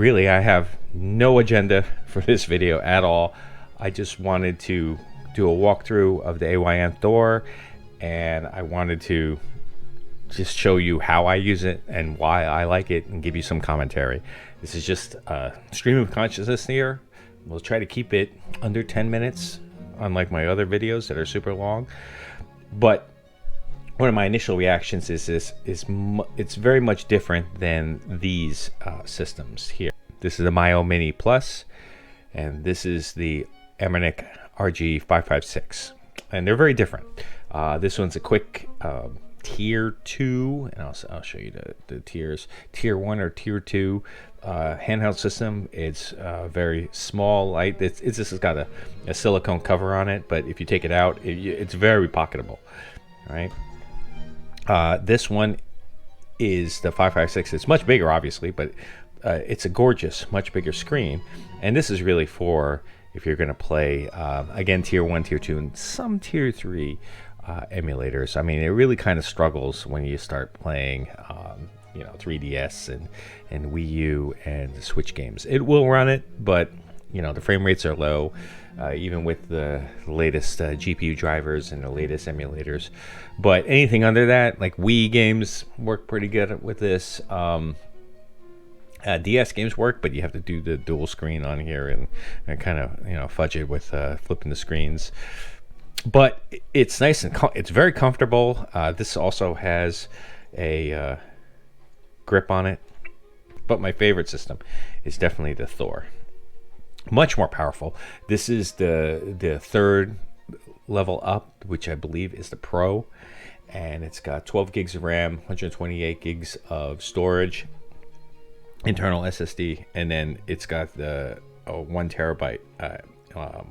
really, I have no agenda for this video at all. I just wanted to do a walkthrough of the AYN Thor, and I wanted to just show you how I use it and why I like it and give you some commentary. This is just a stream of consciousness here. We'll try to keep it under 10 minutes, unlike my other videos that are super long. But one of my initial reactions is it's very much different than these systems here. This is the Myo Mini Plus, and this is the Emulation RG556, and they're very different. This one's a quick tier 2, and I'll show you the tiers. Tier 1 or tier 2 handheld system. It's very small, light. It's just got a silicone cover on it, but if you take it out, it's very pocketable. All right. This one is the 556. It's much bigger, obviously, but it's a gorgeous, much bigger screen. And this is really for if you're going to play, again, tier 1, tier 2, and some tier 3 emulators. I mean, it really kind of struggles when you start playing, 3DS and Wii U and Switch games. It will run it, but, the frame rates are low. Even with the latest GPU drivers and the latest emulators. But anything under that, like Wii games, work pretty good with this. DS games work, but you have to do the dual screen on here and kind of fudge it with flipping the screens. But it's nice and it's very comfortable. This also has a grip on it. But my favorite system is definitely the Thor. Much more powerful. This is the third level up, which I believe is the Pro, and it's got 12 gigs of RAM, 128 gigs of storage, internal SSD, and then it's got the 1 terabyte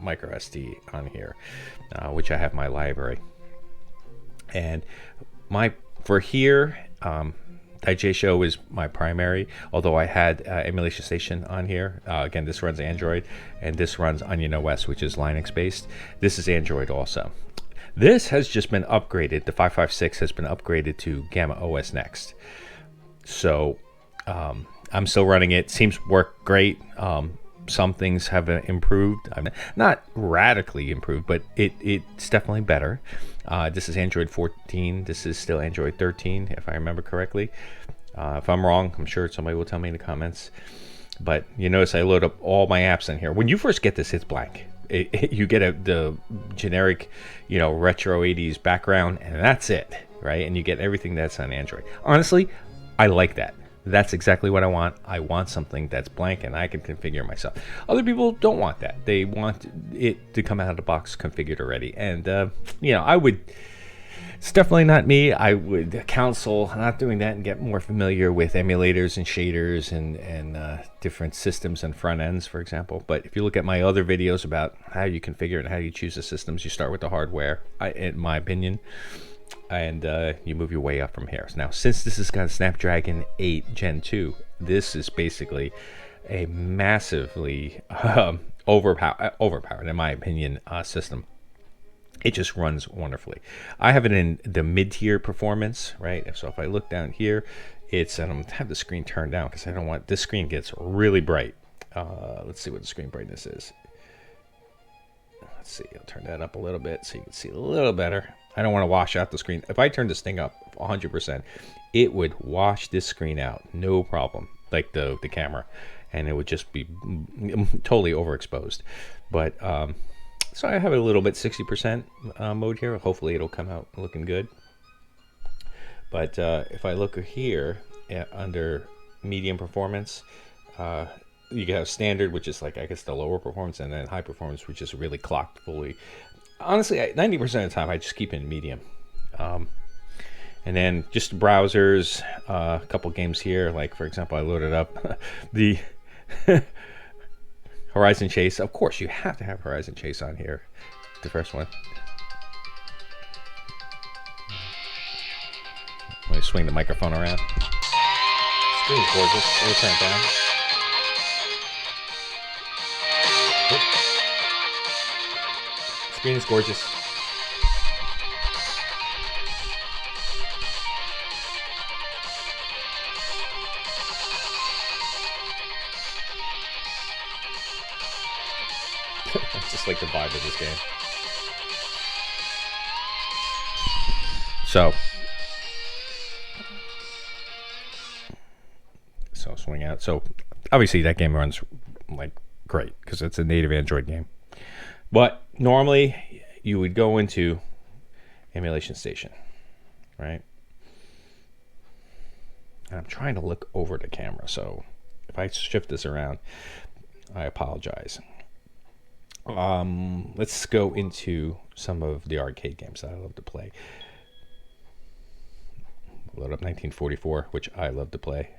micro SD on here, which I have in my library. And for here, Show is my primary, although I had Emulation Station on here. Again, this runs Android, and this runs Onion OS, which is Linux based. This is Android also. This has just been upgraded. The 556 has been upgraded to Gamma OS Next. So I'm still running it. Seems to work great. Some things have improved. I mean, not radically improved, but it's definitely better. This is Android 14. This is still Android 13, if I remember correctly. If I'm wrong, I'm sure somebody will tell me in the comments. But you notice I load up all my apps in here. When you first get this, it's blank. You get the generic, retro 80s background, and that's it, right? And you get everything that's on Android. Honestly, I like that. That's exactly what I want. I want something that's blank and I can configure myself. Other people don't want that. They want it to come out of the box configured already. And, it's definitely not me. I would counsel not doing that and get more familiar with emulators and shaders and different systems and front ends, for example. But if you look at my other videos about how you configure and how you choose the systems, you start with the hardware, in my opinion. And you move your way up from here. Now, since this has got a Snapdragon 8 Gen 2, this is basically a massively overpowered, in my opinion, system. It just runs wonderfully. I have it in the mid-tier performance, right? So if I look down here, I don't have the screen turned down because I don't want this screen gets really bright. Let's see what the screen brightness is. Let's see. I'll turn that up a little bit so you can see a little better. I don't want to wash out the screen. If I turn this thing up 100%, it would wash this screen out, no problem, like the camera, and it would just be totally overexposed. But so I have it a little bit 60% mode here. Hopefully it'll come out looking good. But if I look here under medium performance, you have standard, which is like, I guess, the lower performance, and then high performance, which is really clocked fully. Honestly, 90% of the time, I just keep it in medium. And then just browsers, a couple games here. Like, for example, I loaded up the Horizon Chase. Of course, you have to have Horizon Chase on here. The first one. Let me swing the microphone around. Screen's gorgeous. Let me turn it down. Screen is gorgeous. Just like the vibe of this game. So swing out. So obviously that game runs like great because it's a native Android game. But normally you would go into Emulation Station, right? And I'm trying to look over the camera, so if I shift this around, I apologize. Let's go into some of the arcade games that I love to play. Load up 1944, which I love to play.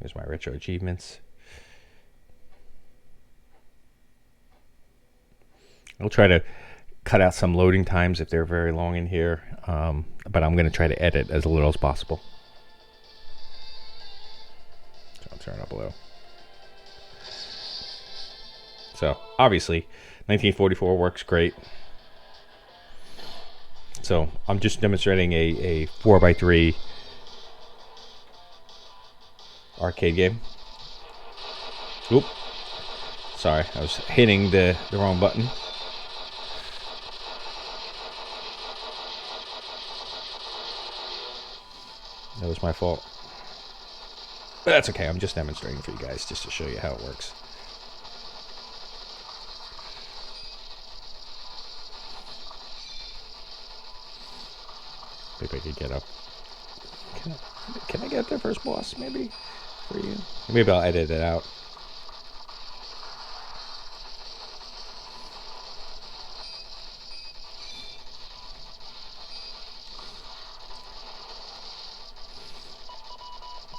There's my retro achievements. I'll try to cut out some loading times if they're very long in here, but I'm going to try to edit as little as possible. So I'll turn up low. So obviously 1944 works great. So I'm just demonstrating a 4x3 arcade game. Oop. Sorry, I was hitting the wrong button. That was my fault. But that's okay, I'm just demonstrating for you guys just to show you how it works. Maybe I could get up. Can I get the first boss, maybe? For you? Maybe I'll edit it out.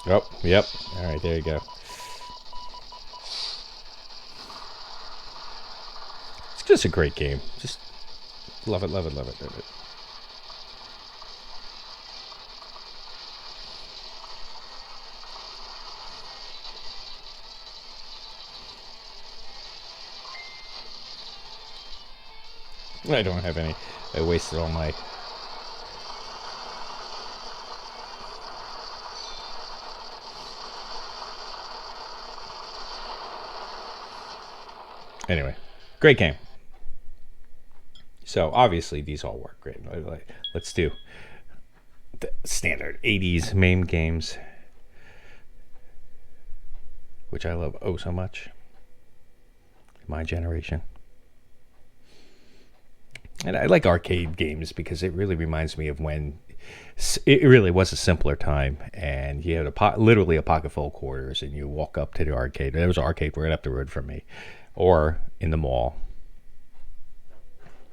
Oh, yep. Alright, there you go. It's just a great game. Just love it, love it, love it, love it. I don't have any. I wasted all my... Anyway, great game. So obviously these all work great. Let's do the standard 80s MAME games, which I love oh so much. My generation. And I like arcade games because it really reminds me of when it really was a simpler time, and you had literally a pocket full of quarters, and you walk up to the arcade. There was an arcade right up the road from me, or in the mall.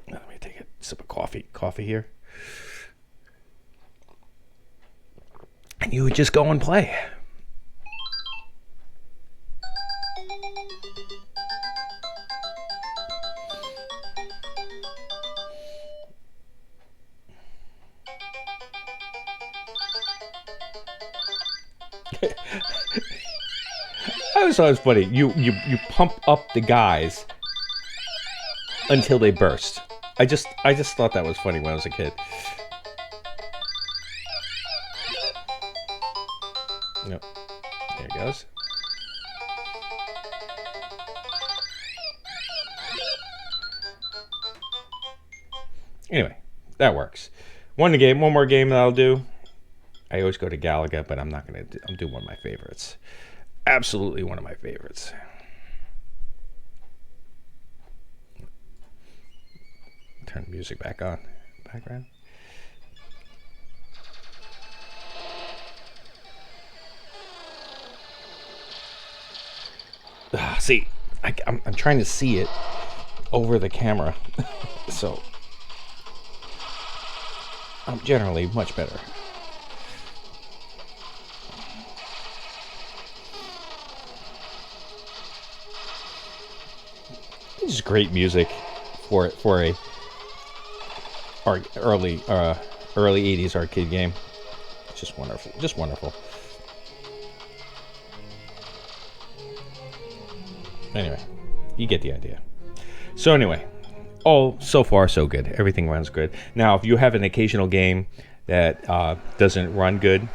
Let me take a sip of coffee here, and you would just go and play. I always thought it was funny. You pump up the guys until they burst. I just thought that was funny when I was a kid. Yep. There it goes. Anyway, that works. One more game that I'll do. I always go to Galaga, but I'm not gonna. I'm doing one of my favorites. Absolutely one of my favorites. Turn the music back on. Background. See, I'm trying to see it over the camera, so I'm generally much better. This is great music for a early 80s arcade game. It's just wonderful, just wonderful. Anyway, you get the idea. So anyway, so far so good. Everything runs good. Now, if you have an occasional game that doesn't run good,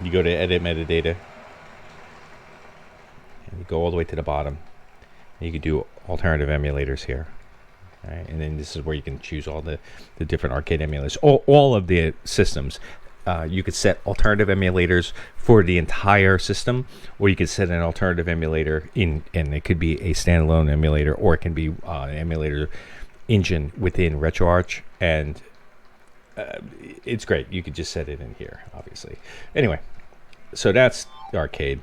you go to edit metadata and you go all the way to the bottom. You could do alternative emulators here. Right? And then this is where you can choose all the different arcade emulators, all of the systems. You could set alternative emulators for the entire system, or you could set an alternative emulator in, and it could be a standalone emulator, or it can be an emulator engine within RetroArch, and it's great. You could just set it in here, obviously. Anyway, so that's the arcade.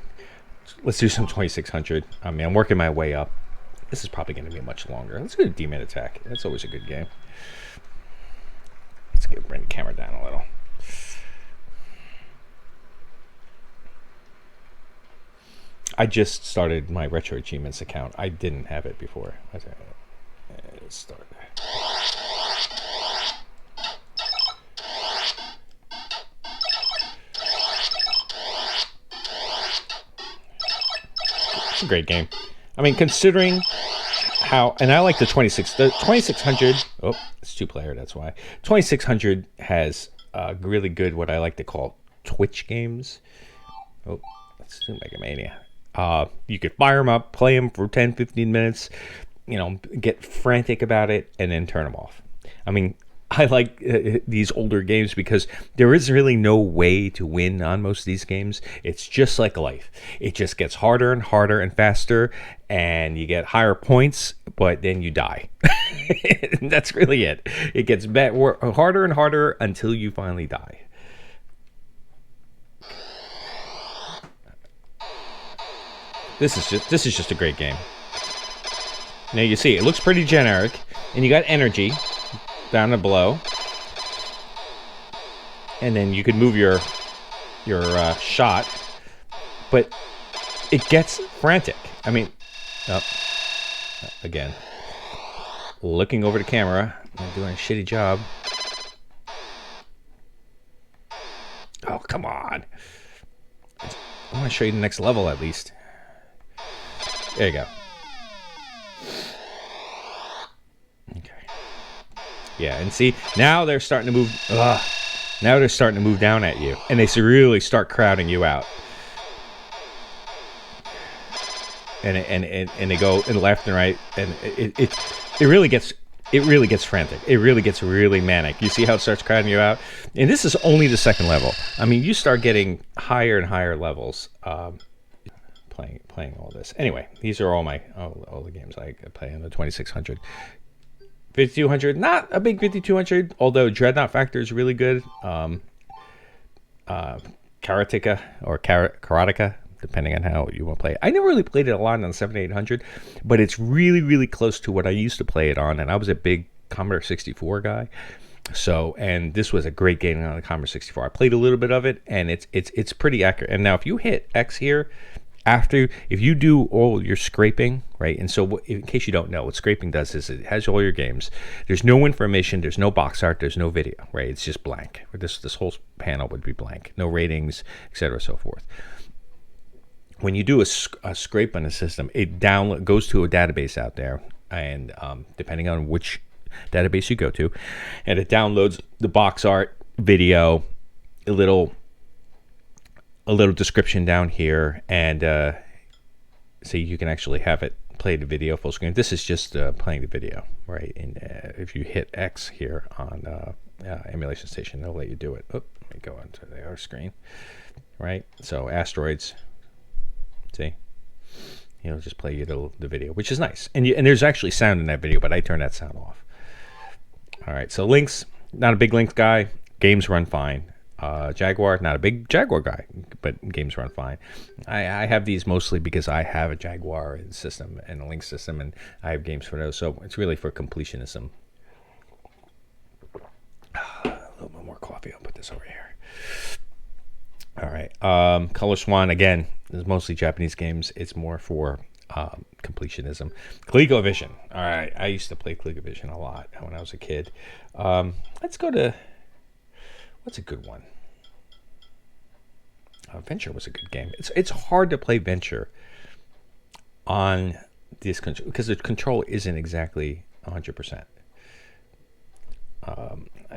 Let's do some 2600. I mean, I'm working my way up. This is probably going to be much longer. Let's go to Demon Attack. That's always a good game. Let's bring the camera down a little. I just started my Retro Achievements account. I didn't have it before. Let's start. It's a great game. I mean, considering how, and I like the 2600. Oh, it's 2-player. That's why 2600 has really good, what I like to call Twitch games. Oh, let's do Mega Mania. You could fire them up, play them for 10, 15 minutes, get frantic about it, and then turn them off. I mean, I like these older games because there is really no way to win on most of these games. It's just like life. It just gets harder and harder and faster, and you get higher points, but then you die. That's really it. It gets harder and harder until you finally die. This is just a great game. Now you see, it looks pretty generic, and you got energy down and below, and then you can move your shot, but it gets frantic. I mean, again, looking over the camera, I'm doing a shitty job. Oh, come on! I want to show you the next level at least. There you go. Okay. Yeah, and see, now they're starting to move. Now they're starting to move down at you, and they really start crowding you out. And they go in left and right, and it really gets frantic. It really gets really manic. You see how it starts crowding you out, and this is only the second level. I mean, you start getting higher and higher levels. Playing all this. Anyway, these are all the games I play on the 2600. 5200, not a big 5200, although Dreadnought Factor is really good. Karateka or Karateka, depending on how you want to play it. I never really played it a lot on the 7800, but it's really, really close to what I used to play it on, and I was a big Commodore 64 guy. So, and this was a great game on the Commodore 64. I played a little bit of it, and it's pretty accurate. And now if you hit X here, if you do all your scraping, right? And so in case you don't know, what scraping does is it has all your games. There's no information, there's no box art, there's no video, right? It's just blank. This whole panel would be blank. No ratings, etc., so forth. When you do a scrape on a system, it goes to a database out there, and depending on which database you go to, and it downloads the box art, video, a little description down here, and so you can actually have it play the video full screen. This is just playing the video, right? And if you hit X here on Emulation Station, they'll let you do it. Let me go onto the other screen, right? So asteroids, see, just play you the video, which is nice. And there's actually sound in that video, but I turn that sound off. All right, so links, not a big link guy. Games run fine. Jaguar, not a big Jaguar guy, but games run fine. I have these mostly because I have a Jaguar system and a Lynx system, and I have games for those, so it's really for completionism. A little bit more coffee. I'll put this over here. All right. Color Swan, again, is mostly Japanese games. It's more for completionism. ColecoVision. All right. I used to play ColecoVision a lot when I was a kid. Let's go to... What's a good one? Venture was a good game. It's hard to play Venture on this control because the control isn't exactly 100%.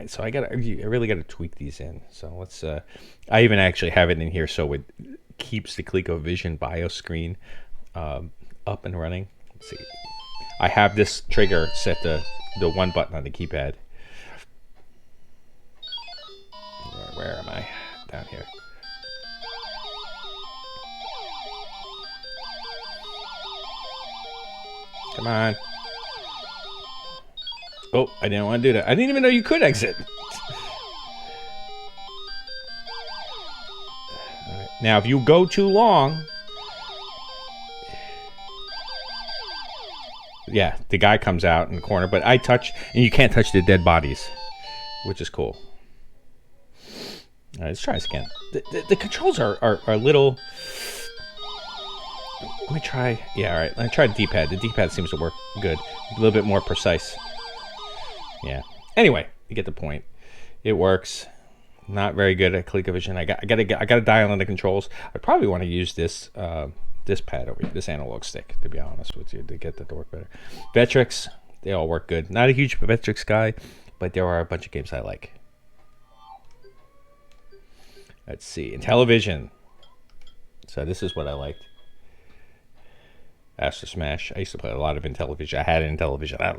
So I really got to tweak these in. So let's. I even actually have it in here so it keeps the ColecoVision BIOS screen up and running. Let's see. I have this trigger set to the one button on the keypad. Where am I? Down here. Come on. Oh, I didn't want to do that. I didn't even know you could exit. Right. Now, if you go too long... Yeah, the guy comes out in the corner, but I touch, and you can't touch the dead bodies, which is cool. All right, let's try this again. The controls are a little... Let me try... Yeah, all right. Let me try the D-pad. The D-pad seems to work good. A little bit more precise. Yeah. Anyway, you get the point. It works. Not very good at ColecoVision. I got to dial in the controls. I probably want to use this this pad over here, this analog stick, to be honest with you, to get that to work better. Vectrex, they all work good. Not a huge Vectrex guy, but there are a bunch of games I like. Let's see. Intellivision. So this is what I liked. Astro Smash. I used to play a lot of Intellivision. I had an Intellivision. I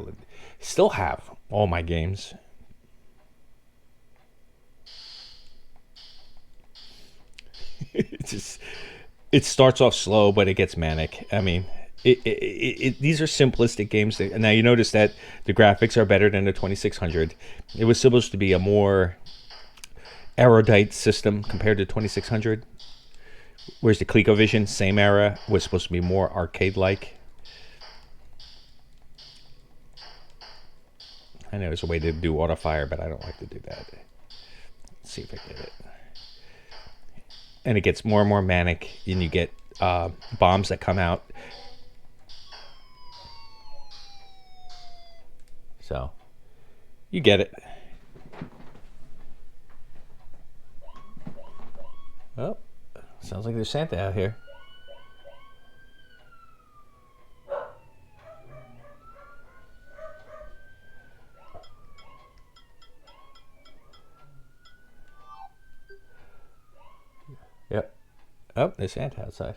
still have all my games. It starts off slow, but it gets manic. I mean, these are simplistic games. Now you notice that the graphics are better than the 2600. It was supposed to be a more erudite system compared to 2600. Whereas the ColecoVision, same era, was supposed to be more arcade-like. I know there's a way to do auto fire, but I don't like to do that. Let's see if I get it. And it gets more and more manic, and you get bombs that come out. So, you get it. Oh, sounds like there's Santa out here. Yep. Oh, there's Santa outside.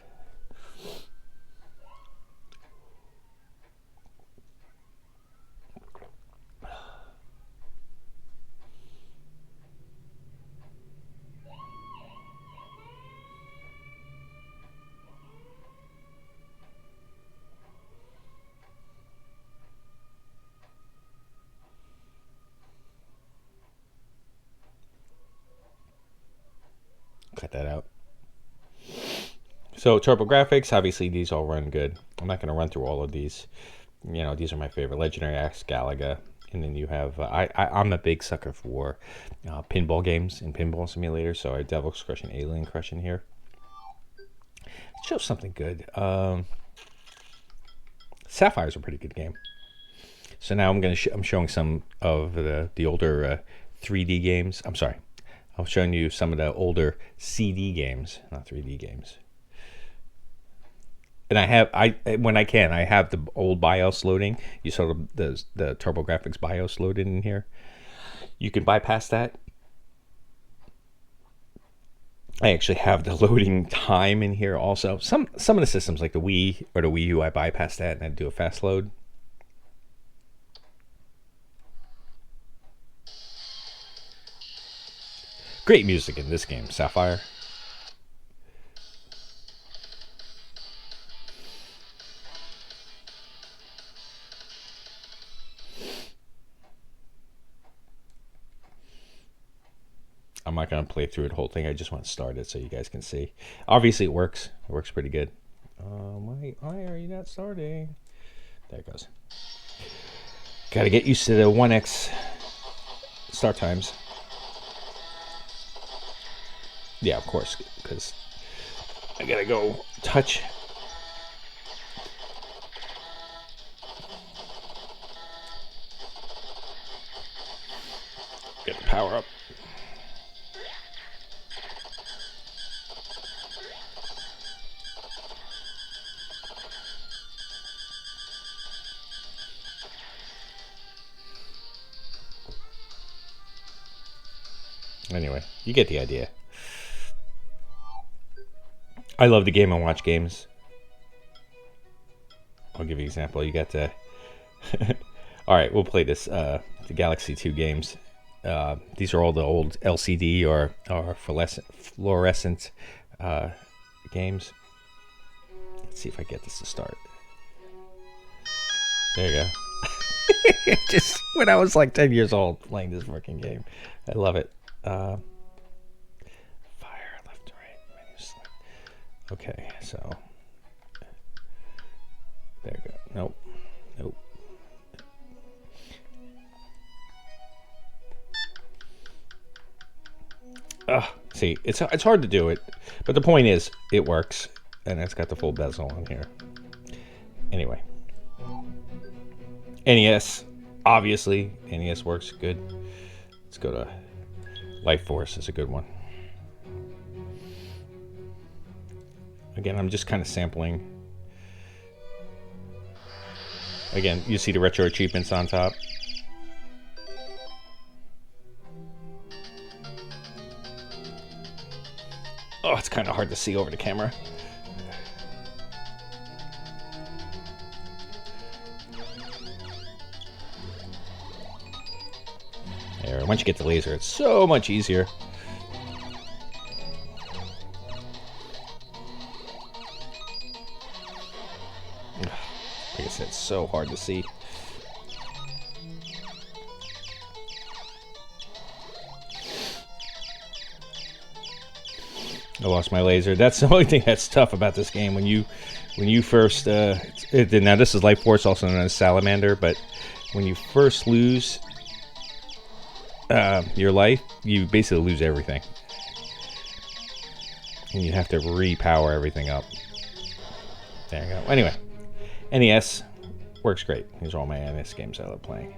Cut that out. So TurboGrafx, obviously these all run good. I'm not going to run through all of these. You know, these are my favorite. Legendary Axe, Galaga, and then you have. I'm a big sucker for pinball games and pinball simulators. So I have Devil's Crush and Alien Crush in here. It shows something good. Sapphire's a pretty good game. So now I'm showing some of the older 3D games. I'm sorry, I'm showing you some of the older CD games, not 3D games. And I have when I have the old BIOS loading. You saw the TurboGrafx BIOS loaded in here. You can bypass that. I actually have the loading time in here also. Some of the systems like the Wii or the Wii U, I bypass that and I do a fast load. Great music in this game, Sapphire. I'm not going to play through the whole thing. I just want to start it so you guys can see. Obviously, it works. It works pretty good. Why are you not starting? There it goes. Got to get used to the 1x start times. Yeah, of course, because I got to go touch. Get the power up. Anyway, you get the idea. I love the Game & Watch games. I'll give you an example. You got the all right, we'll play this the Galaxy 2 games. These are all the old LCD or fluorescent games. Let's see if I get this to start. There you go. Just when I was like 10 years old playing this freaking game. I love it. Fire, left to right. Okay, so there you go. Nope. Nope. See, it's hard to do it, but the point is, it works, and it's got the full bezel on here. Anyway, NES, obviously, NES works good. Let's go to Life Force. Is a good one. Again, I'm just kind of sampling. Again, you see the retro achievements on top. Oh, it's kind of hard to see over the camera. There, once you get the laser, it's so much easier. Like I said, it's so hard to see. I lost my laser. That's the only thing that's tough about this game. When you first now this is Life Force, also known as Salamander, but when you first lose your life, you basically lose everything, and you have to repower everything up. There you go. Anyway, NES works great. These are all my NES games I love playing.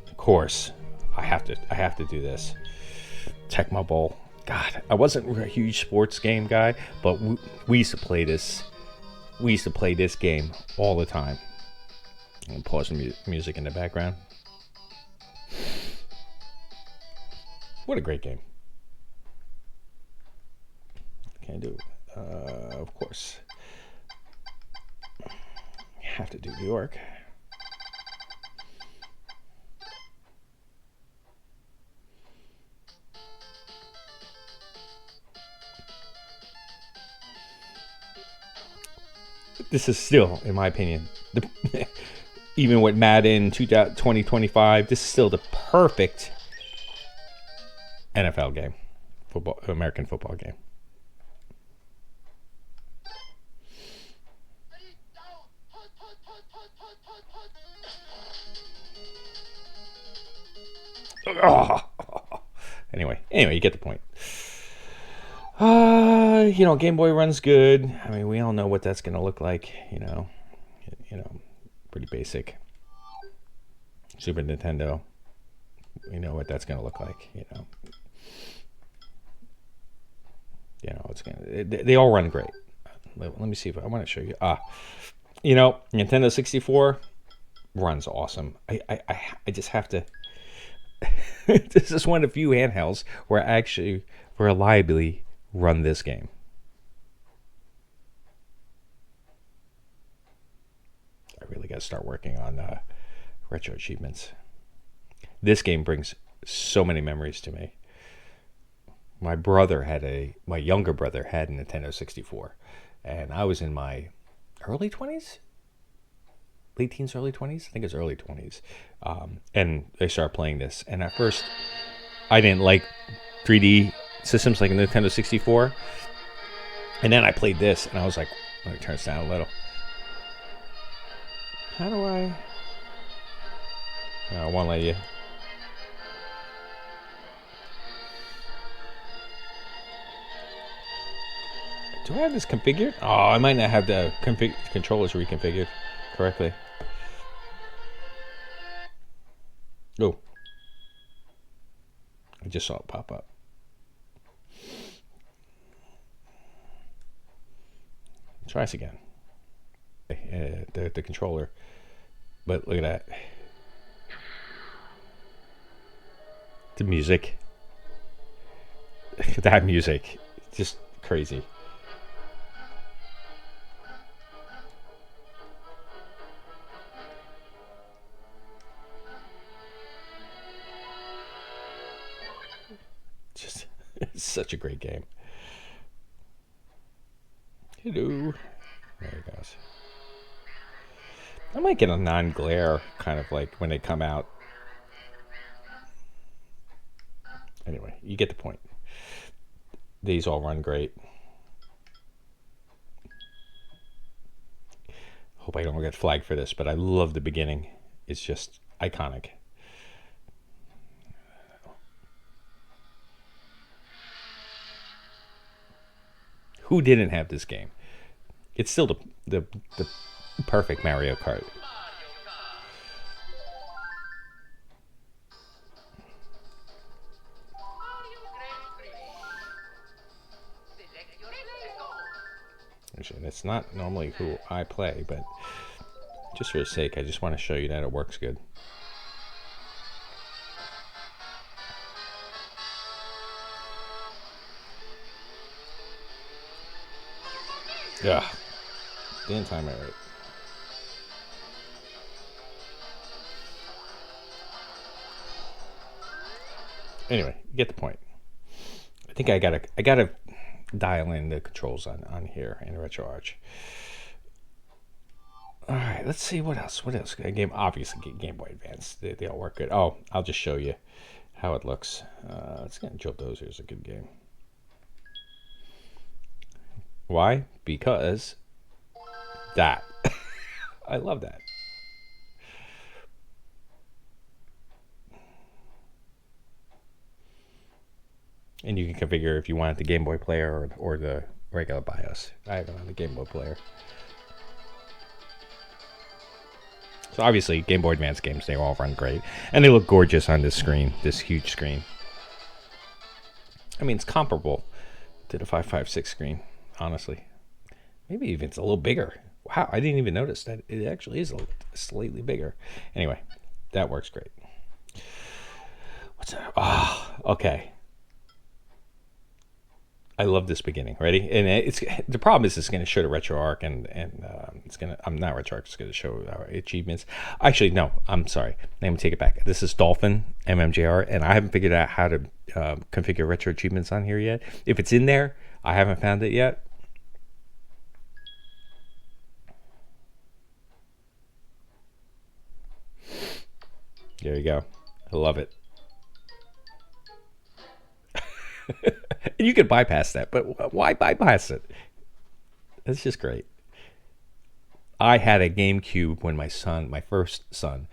Of course, I have to do this. Tecmo Bowl. God, I wasn't a huge sports game guy, but we used to play this. We used to play this game all the time. I'm gonna pause the music in the background. What a great game! Can I do? Of course, you have to do New York. This is still, in my opinion, even with Madden 2025, this is still the perfect NFL game, American football game. Oh. Anyway, you get the point. Game Boy runs good. I mean, we all know what that's gonna look like. Pretty basic. Super Nintendo. We know what that's gonna look like. It's gonna. They all run great. Let me see if I want to show you. Nintendo 64 runs awesome. I just have to. This is one of the few handhelds where I actually reliably run this game. I really got to start working on retro achievements. This game brings so many memories to me. My younger brother had a Nintendo 64, and I was in my early 20s, late teens, early 20s. I think it's early 20s, and I started playing this. And at first, I didn't like 3D systems like a Nintendo 64, and then I played this, and I was like, let me turn this down a little. How do I won't let you. Do I have this configured? Oh, I might not have the controllers reconfigured correctly. Oh, I just saw it pop up. Try this again. The controller, but look at that. The music. That music, just crazy. It's such a great game. Hello. There he goes. I might get a non-glare kind of like when they come out. Anyway, you get the point. These all run great. Hope I don't get flagged for this, but I love the beginning. It's just iconic. Who didn't have this game? It's still the perfect Mario Kart. And it's not normally who I play, but just for the sake, I just want to show you that it works good. Yeah, didn't time it right. Anyway, you get the point. I think I gotta dial in the controls on here in RetroArch. All right, let's see what else. Obviously Game Boy Advance. They all work good. Oh, I'll just show you how it looks. Let's get Joe Dozier is a good game. Why? Because that. I love that. And you can configure if you want the Game Boy player or the regular BIOS. I have it on the Game Boy player. So obviously, Game Boy Advance games, they all run great. And they look gorgeous on this screen, this huge screen. I mean, it's comparable to the 556 screen, honestly. Maybe even it's a little bigger. Wow, I didn't even notice that it actually is slightly bigger. Anyway, that works great. What's that? Oh, okay. I love this beginning. Ready? And it's the problem is it's going to show the RetroArch and it's going to. I'm not RetroArch. It's going to show our achievements. Actually, no. I'm sorry. Let me take it back. This is Dolphin MMJR, and I haven't figured out how to configure retro achievements on here yet. If it's in there, I haven't found it yet. There you go. I love it. And you could bypass that, but why bypass it? It's just great. I had a GameCube when my first son,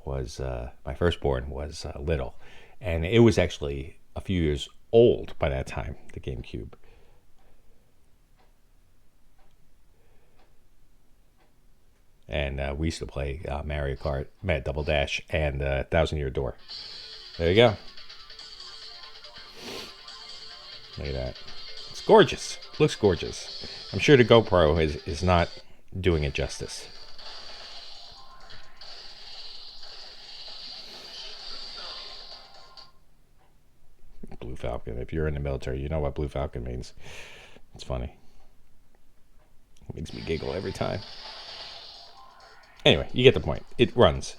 was my firstborn was little, and it was actually a few years old by that time. The GameCube. And we used to play Mario Kart, Mad Double Dash, and 1,000-Year Door. There you go. Look at that. It's gorgeous. Looks gorgeous. I'm sure the GoPro is not doing it justice. Blue Falcon. If you're in the military, you know what Blue Falcon means. It's funny. It makes me giggle every time. Anyway, you get the point. It runs.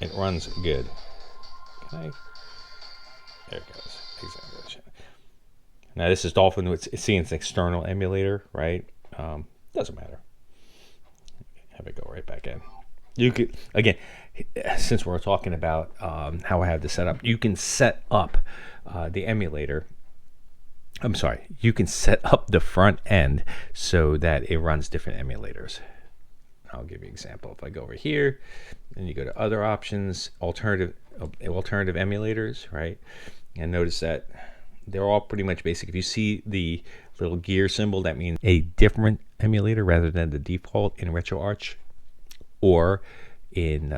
It runs good. Can I? There it goes. Exactly. Now this is Dolphin. It's seeing its external emulator, right? Doesn't matter. Have it go right back in. You could, again, since we're talking about how I have this set up, you can set up the emulator. I'm sorry, you can set up the front end so that it runs different emulators. I'll give you an example. If I go over here and you go to other options, alternative emulators, right? And notice that they're all pretty much basic. If you see the little gear symbol, that means a different emulator rather than the default in RetroArch or in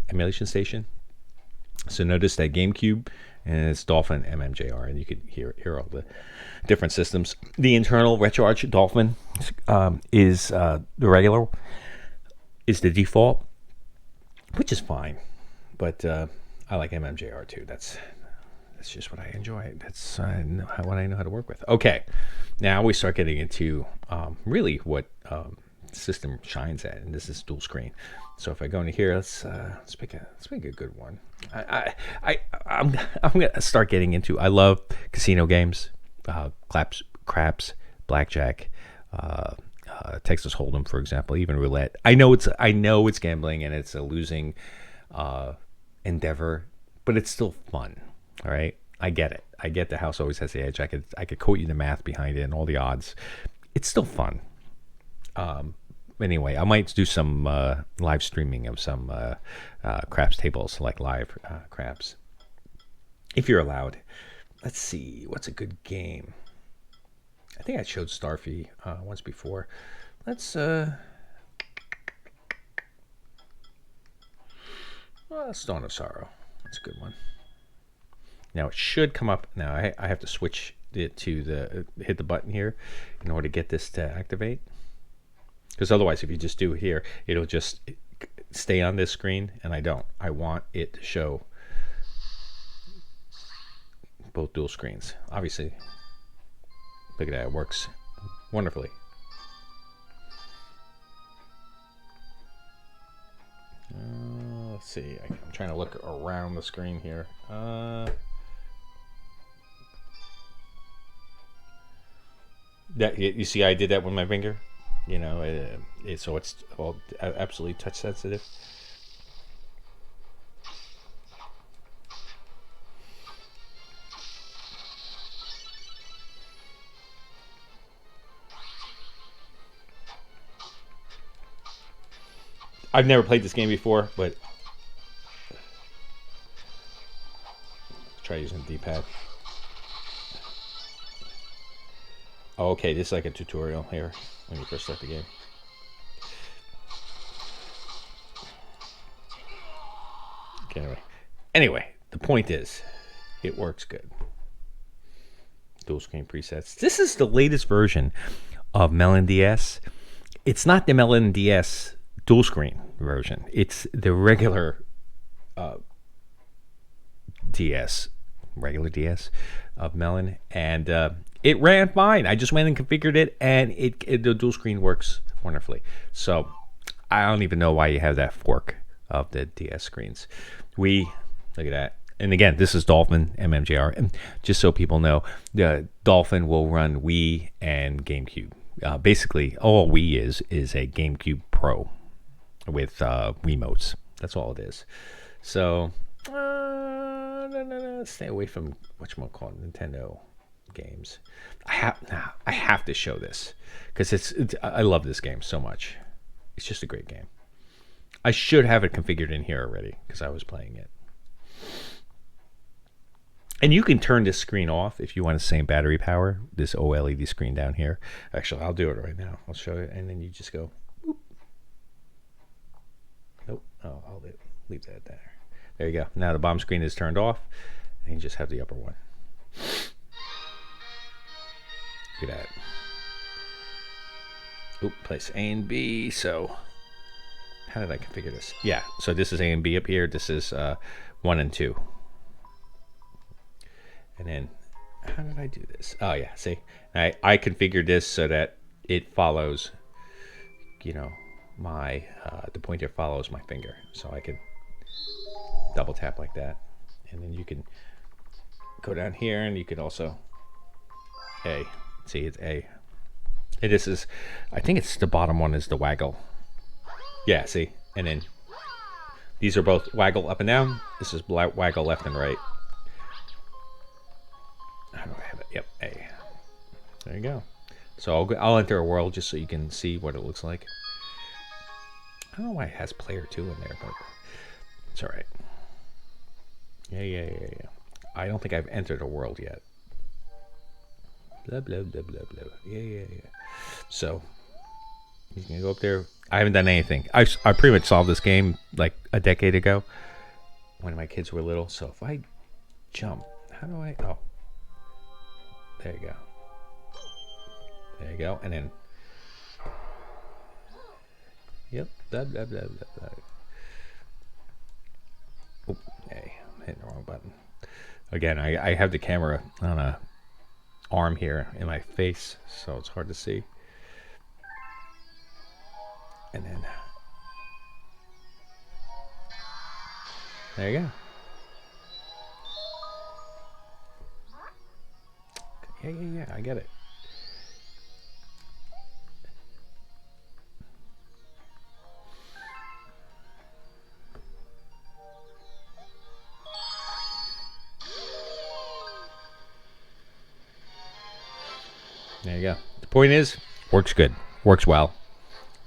Emulation Station. So notice that GameCube and it's Dolphin MMJR, and you can hear all the different systems. The internal RetroArch Dolphin is the regular, is the default, which is fine. But I like MMJR too. That's just what I enjoy. That's what I know how to work with. Okay, now we start getting into really what system shines at, and this is dual screen. So if I go into here, let's pick a good one. I'm gonna start getting into. I love casino games, craps, blackjack, Texas Hold'em, for example, even roulette. I know it's gambling and it's a losing endeavor, but it's still fun. All right, I get it. I get the house always has the edge. I could quote you the math behind it and all the odds. It's still fun. Anyway, I might do some live streaming of some craps tables, like live craps, if you're allowed. Let's see, what's a good game? I think I showed Starfy once before. Let's Stone of Sorrow. That's a good one. Now it should come up. Now I have to switch it to hit the button here in order to get this to activate. Because otherwise, if you just do it here, it'll just stay on this screen, and I don't. I want it to show both dual screens. Obviously, look at that. It works wonderfully. Let's see. I'm trying to look around the screen here. That you see, I did that with my finger. You know, so it's all absolutely touch sensitive. I've never played this game before, but try using the D-pad. Oh, okay, this is like a tutorial here when you first start the game. Okay, anyway, the point is, it works good. Dual screen presets. This is the latest version of Melon DS. It's not the Melon DS dual screen version. It's the regular DS of Melon, and it ran fine. I just went and configured it, and the dual screen works wonderfully. So I don't even know why you have that fork of the DS screens. Look at that. And again, this is Dolphin MMJR. And just so people know, the Dolphin will run Wii and GameCube. Basically, all Wii is a GameCube Pro with Wiimotes. That's all it is. So stay away from whatchamacallit, Nintendo games. I have to show this because I love this game so much. It's just a great game. I should have it configured in here already because I was playing it. And you can turn this screen off if you want the same battery power. This OLED screen down here. Actually, I'll do it right now. I'll show you, and then you just go. Whoop. Nope. Oh, I'll leave that there. There you go. Now the bottom screen is turned off, and you just have the upper one. Look at that. Oop, place A and B. So, how did I configure this? Yeah, so this is A and B up here. This is 1 and 2. And then, how did I do this? Oh, yeah, see? I configured this so that it follows, you know, the pointer follows my finger. So I can double tap like that. And then you can go down here, and you can also A. See, it's A. And this is, I think it's the bottom one is the waggle. Yeah, see? And then these are both waggle up and down. This is waggle left and right. How do I have it? Yep, A. There you go. So I'll enter a world just so you can see what it looks like. I don't know why it has player 2 in there, but it's all right. Yeah. I don't think I've entered a world yet. Blah, blah, blah, blah, blah. Yeah. So you can go up there. I haven't done anything. I pretty much solved this game like a decade ago when my kids were little. So if I jump, how do I? Oh, there you go. There you go. And then, yep. Blah, blah, blah, blah, blah. Oh, hey, I'm hitting the wrong button. Again, I have the camera on a arm here in my face, so it's hard to see. And then there you go. Yeah, I get it. There you go. The point is, works good. Works well.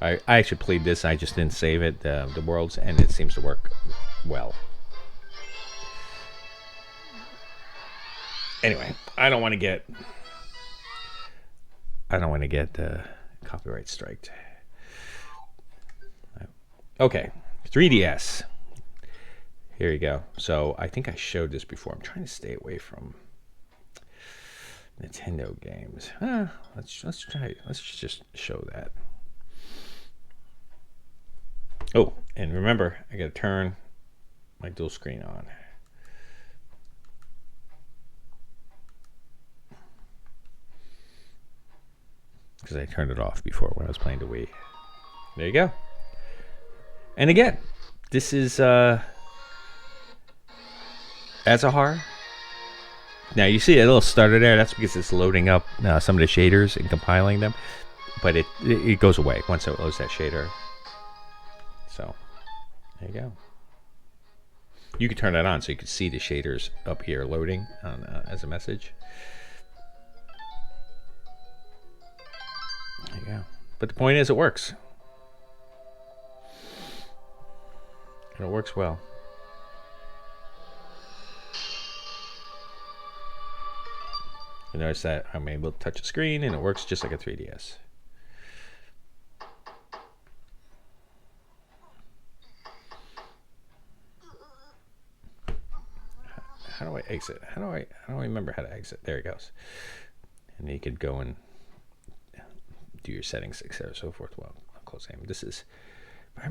I actually played this. I just didn't save it, the worlds, and it seems to work well. Anyway, I don't want to get copyright striked. Okay, 3DS. Here you go. So I think I showed this before. I'm trying to stay away from Nintendo games. Let's try. Let's just show that. Oh, and remember, I gotta turn my dual screen on. Because I turned it off before when I was playing the Wii. There you go. And again, this is Azahar. Now you see a little stutter there. That's because it's loading up some of the shaders and compiling them. But it goes away once it loads that shader. So there you go. You can turn that on so you can see the shaders up here loading on, as a message. There you go. But the point is, it works. And it works well. You notice that I'm able to touch the screen and it works just like a 3DS. How do I exit? How do I remember how to exit? There it goes. And you could go and do your settings, etc., so forth. Well, I'll close aim. This is, if I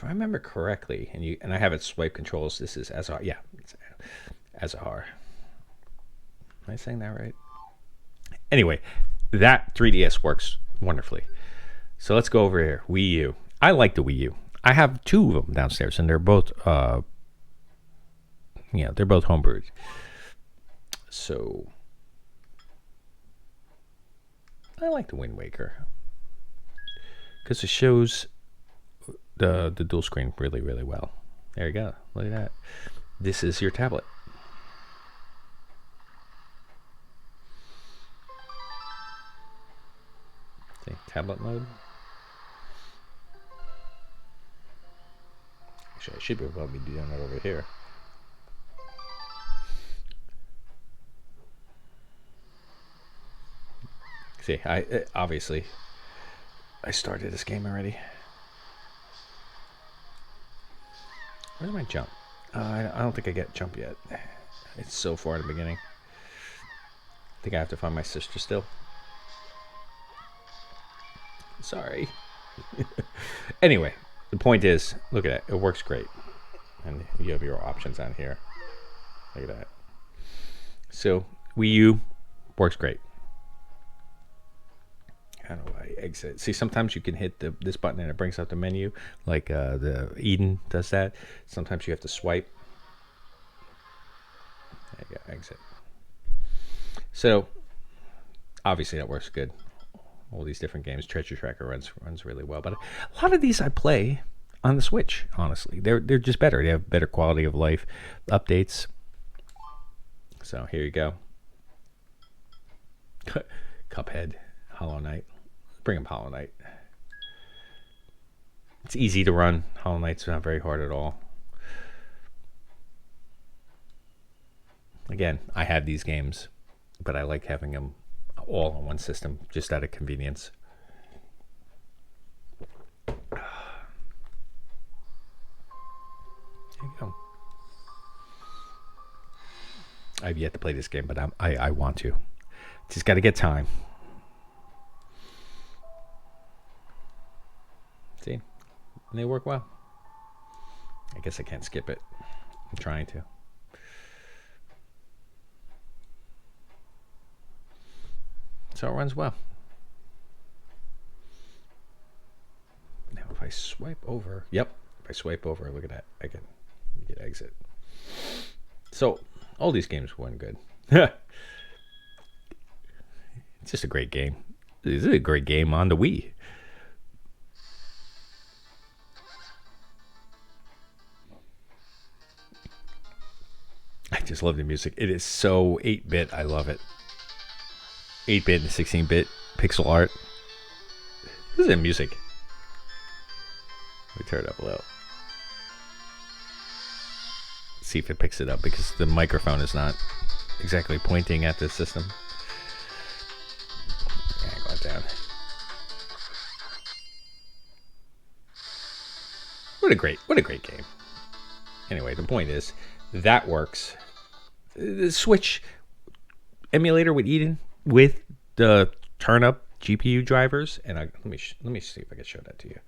remember correctly, and I have it swipe controls. This is Azahar. Yeah, it's Azahar. Am I saying that right? Anyway, that 3DS works wonderfully. So let's go over here. Wii U. I like the Wii U. I have two of them downstairs, and they're both, they're both homebrewed. So I like the Wind Waker because it shows the dual screen really, really well. There you go. Look at that. This is your tablet. See, tablet mode. Actually, I should be able to be doing that over here. See, obviously I started this game already. Where's my jump? I don't think I get jump yet. It's so far in the beginning. I think I have to find my sister still. Sorry. Anyway, the point is, look at it. It works great. And you have your options on here. Look at that. So, Wii U works great. How do I exit? See, sometimes you can hit this button and it brings up the menu, like the Eden does that. Sometimes you have to swipe. There you go, exit. So, obviously that works good. All these different games, Treasure Tracker runs really well. But a lot of these I play on the Switch. Honestly, they're just better. They have better quality of life updates. So here you go. Cuphead, Hollow Knight. Bring up Hollow Knight. It's easy to run. Hollow Knight's not very hard at all. Again, I have these games, but I like having them all on one system, just out of convenience. There you go. I've yet to play this game, but I want to. Just got to get time. See? And they work well. I guess I can't skip it. I'm trying to. So it runs well. Now if I swipe over, if I swipe over, look at that. I can get exit. So all these games run good. It's just a great game. This is a great game on the Wii. I just love the music. It is so 8-bit. I love it. 8-bit and 16-bit pixel art. This is the music. Let me turn it up a little. See if it picks it up because the microphone is not exactly pointing at the system. Yeah, go down. What a great game. Anyway, the point is that works. The Switch emulator with Eden with the turn up GPU drivers, and let me see if I can show that to you.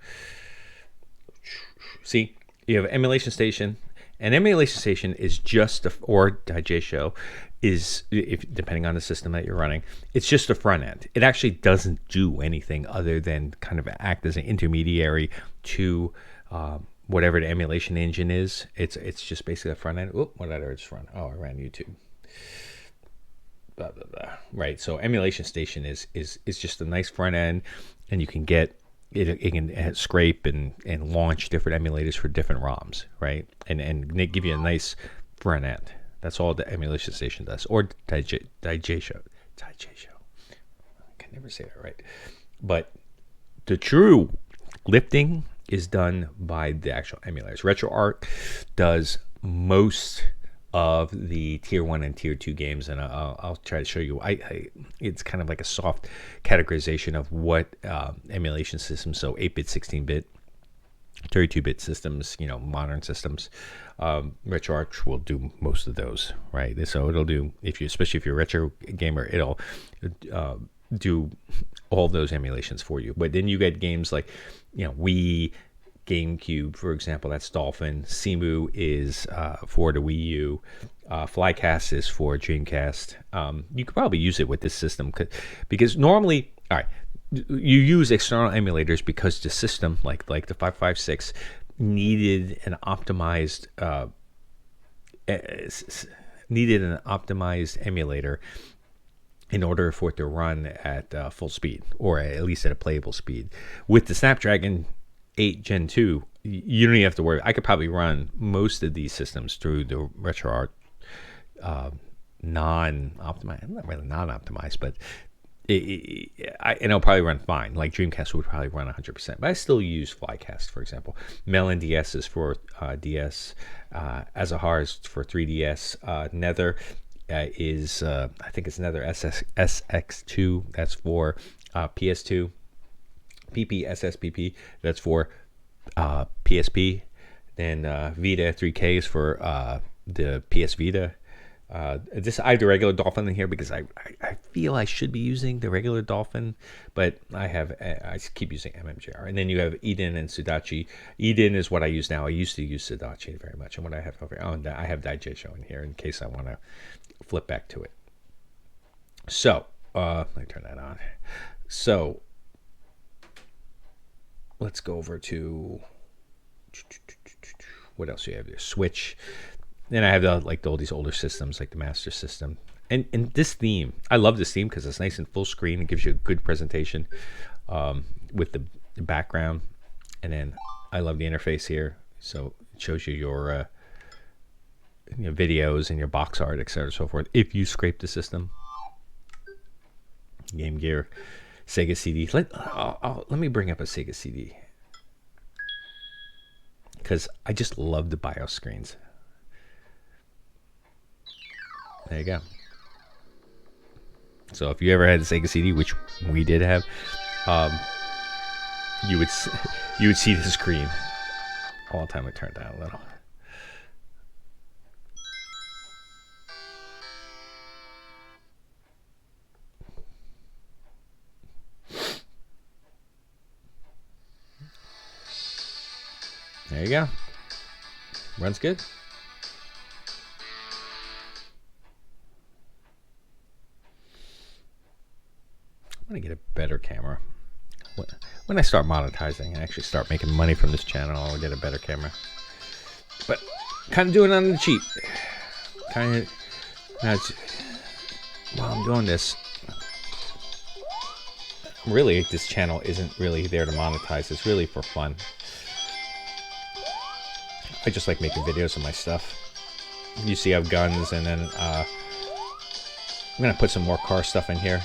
See, you have Emulation Station. An Emulation Station is just or Digesho is, if depending on the system that you're running, it's just the front end. It actually doesn't do anything other than kind of act as an intermediary to whatever the emulation engine is. It's just basically the front end. Oh, what did I just run? Oh, I ran YouTube. Blah, blah, blah. Right. So Emulation Station is just a nice front end, and you can get it can scrape and launch different emulators for different ROMs, right? And give you a nice front end. That's all the Emulation Station does. Or Digesho. I can never say that right. But the true lifting is done by the actual emulators. RetroArch does most of the tier 1 and tier 2 games, and I'll try to show you. It's kind of like a soft categorization of what emulation systems, so 8-bit, 16-bit, 32-bit systems, modern systems. RetroArch will do most of those, right? So it'll do, especially if you're a retro gamer, it'll do all those emulations for you. But then you get games like, Wii, GameCube, for example, that's Dolphin. Simu is for the Wii U. Flycast is for Dreamcast. You could probably use it with this system because normally, all right, you use external emulators because the system, like the 556, needed an optimized emulator in order for it to run at full speed, or at least at a playable speed. With the Snapdragon 8 Gen 2, you don't even have to worry. I could probably run most of these systems through the RetroArch non-optimized, not really non-optimized, but it'll probably run fine. Like Dreamcast would probably run 100%, but I still use Flycast, for example. Melon DS is for DS, Azahar is for 3DS, Nether is, I think it's Nether SX2, that's for PS2. SSPP, that's for PSP. Then Vita 3K is for the PS Vita. I have the regular Dolphin in here because I feel I should be using the regular Dolphin, but I keep using MMJR. And then you have Eden and Sudachi. Eden is what I use now. I used to use Sudachi very much. And what I have over here, I have Digesho in here in case I want to flip back to it. So let me turn that on. So let's go over to what else do you have there? Switch. Then I have all these older systems like the Master System. And this theme, I love this theme because it's nice and full screen. It gives you a good presentation with the background. And then I love the interface here. So it shows you your videos and your box art, etc. so forth. If you scrape the system. Game Gear. Sega CD. Let me bring up a Sega CD because I just love the BIOS screens. There you go. So if you ever had a Sega CD, which we did have, you would see the screen all the time. I turned down a little. There you go. Runs good. I'm going to get a better camera. When I start monetizing and actually start making money from this channel, I'll get a better camera. But kind of doing it on the cheap. Kind of, while I'm doing this, really, this channel isn't really there to monetize. It's really for fun. I just like making videos of my stuff. You see I have guns, and then I'm going to put some more car stuff in here.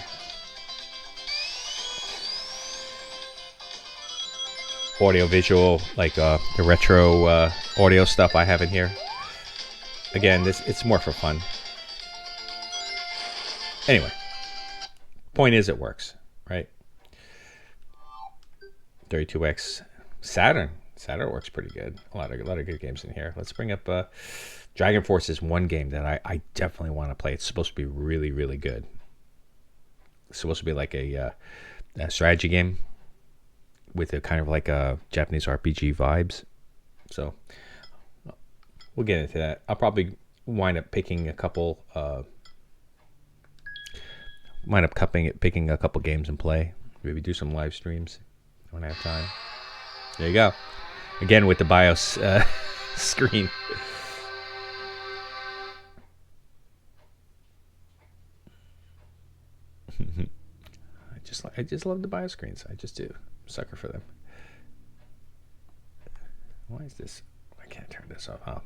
Audio visual, like the retro audio stuff I have in here. Again, it's more for fun. Anyway, point is it works, right? 32X Saturn works pretty good. A lot of good games in here. Let's bring up Dragon Force is one game that I definitely want to play. It's supposed to be really, really good. It's supposed to be like a strategy game with a kind of like a Japanese RPG vibes. So we'll get into that. I'll probably wind up picking a couple picking a couple games and play. Maybe do some live streams when I have time. There you go. Again with the BIOS screen. I just love the BIOS screens. I just do. Sucker for them. Why is this? I can't turn this off. Oh,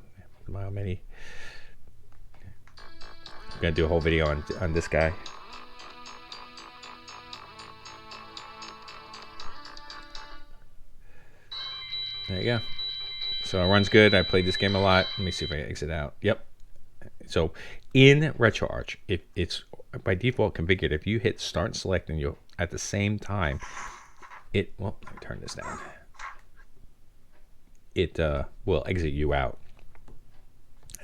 the Mile Mini. I'm gonna do a whole video on this guy. There you go. So it runs good. I played this game a lot. Let me see if I can exit out. Yep. So in RetroArch, if it's by default configured, if you hit start and select and you at the same time, well, let me turn this down. It will exit you out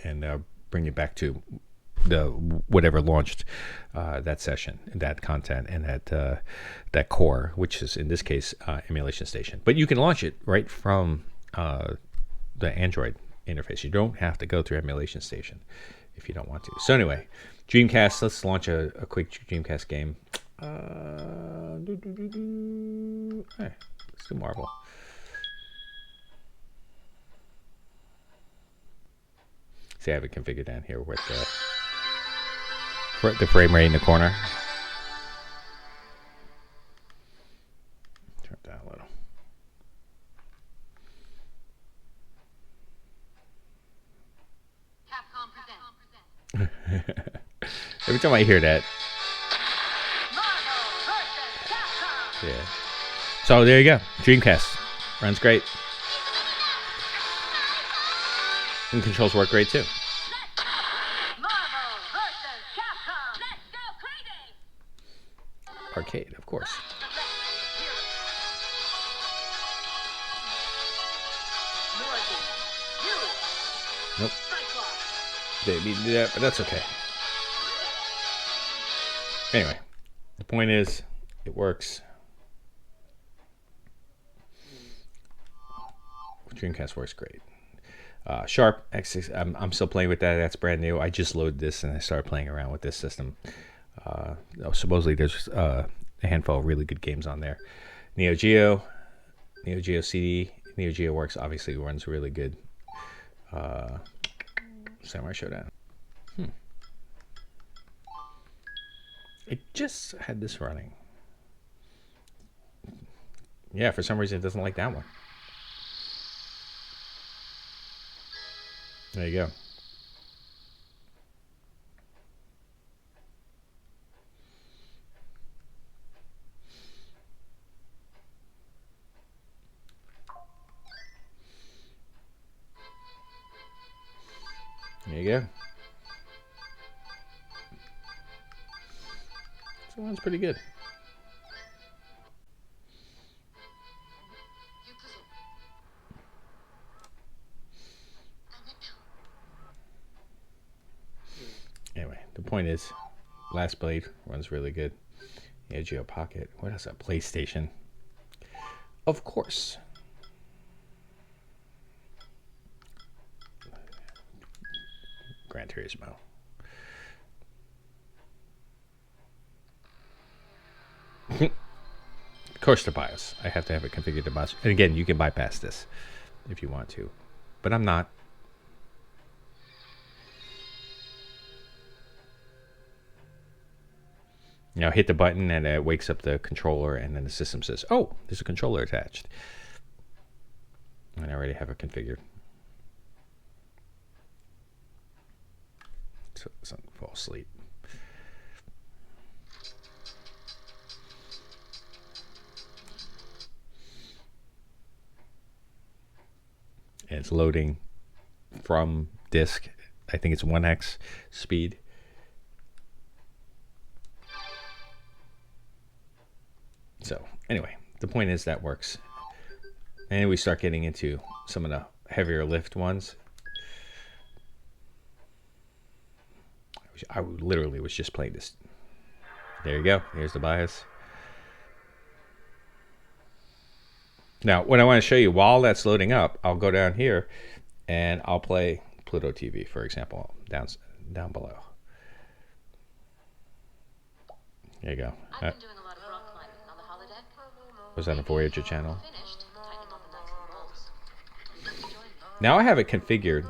and bring you back to the whatever launched that session, that content, and that core, which is in this case Emulation Station. But you can launch it right from the Android interface. You don't have to go through Emulation Station if you don't want to. So anyway, Dreamcast. Let's launch a quick Dreamcast game. Hey, let's do Marvel. See, I have it configured down here with the frame rate in the corner. Turn it down a little. Every time I hear that. Yeah. So there you go. Dreamcast. Runs great. And controls work great too. Arcade, of course. Nope. Didn't mean to do that, but that's okay. Anyway, the point is, it works. Dreamcast works great. Sharp X6, I'm still playing with that. That's brand new. I just loaded this and I started playing around with this system. Supposedly there's a handful of really good games on there. Neo Geo CD. Neo Geo works. Obviously runs really good. Samurai Showdown. It just had this running. Yeah, for some reason it doesn't like that one. There you go. There you go. So one's pretty good. Anyway, the point is, Last Blade runs really good. Neo Geo Pocket. What else? A PlayStation. Of course. Gran Turismo. Of course, the BIOS. I have to have it configured to BIOS. And again, you can bypass this if you want to, but I'm not. You know, hit the button and it wakes up the controller, and then the system says, "Oh, there's a controller attached." And I already have it configured. So it doesn't fall asleep. And it's loading from disk. I think it's 1x speed. So anyway, the point is that works. And we start getting into some of the heavier lift ones. I literally was just playing this. There you go. Here's the BIOS. Now, what I want to show you while that's loading up, I'll go down here and I'll play Pluto TV, for example, down below. There you go. Was that a Voyager channel? Now I have it configured.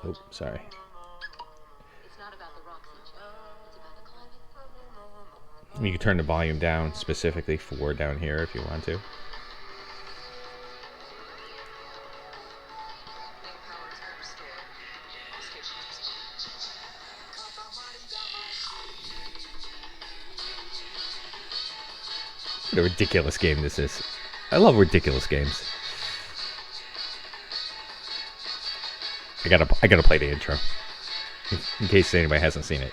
Oh, sorry. You can turn the volume down specifically for down here if you want to. What a ridiculous game this is. I love ridiculous games. I gotta play the intro in case anybody hasn't seen it.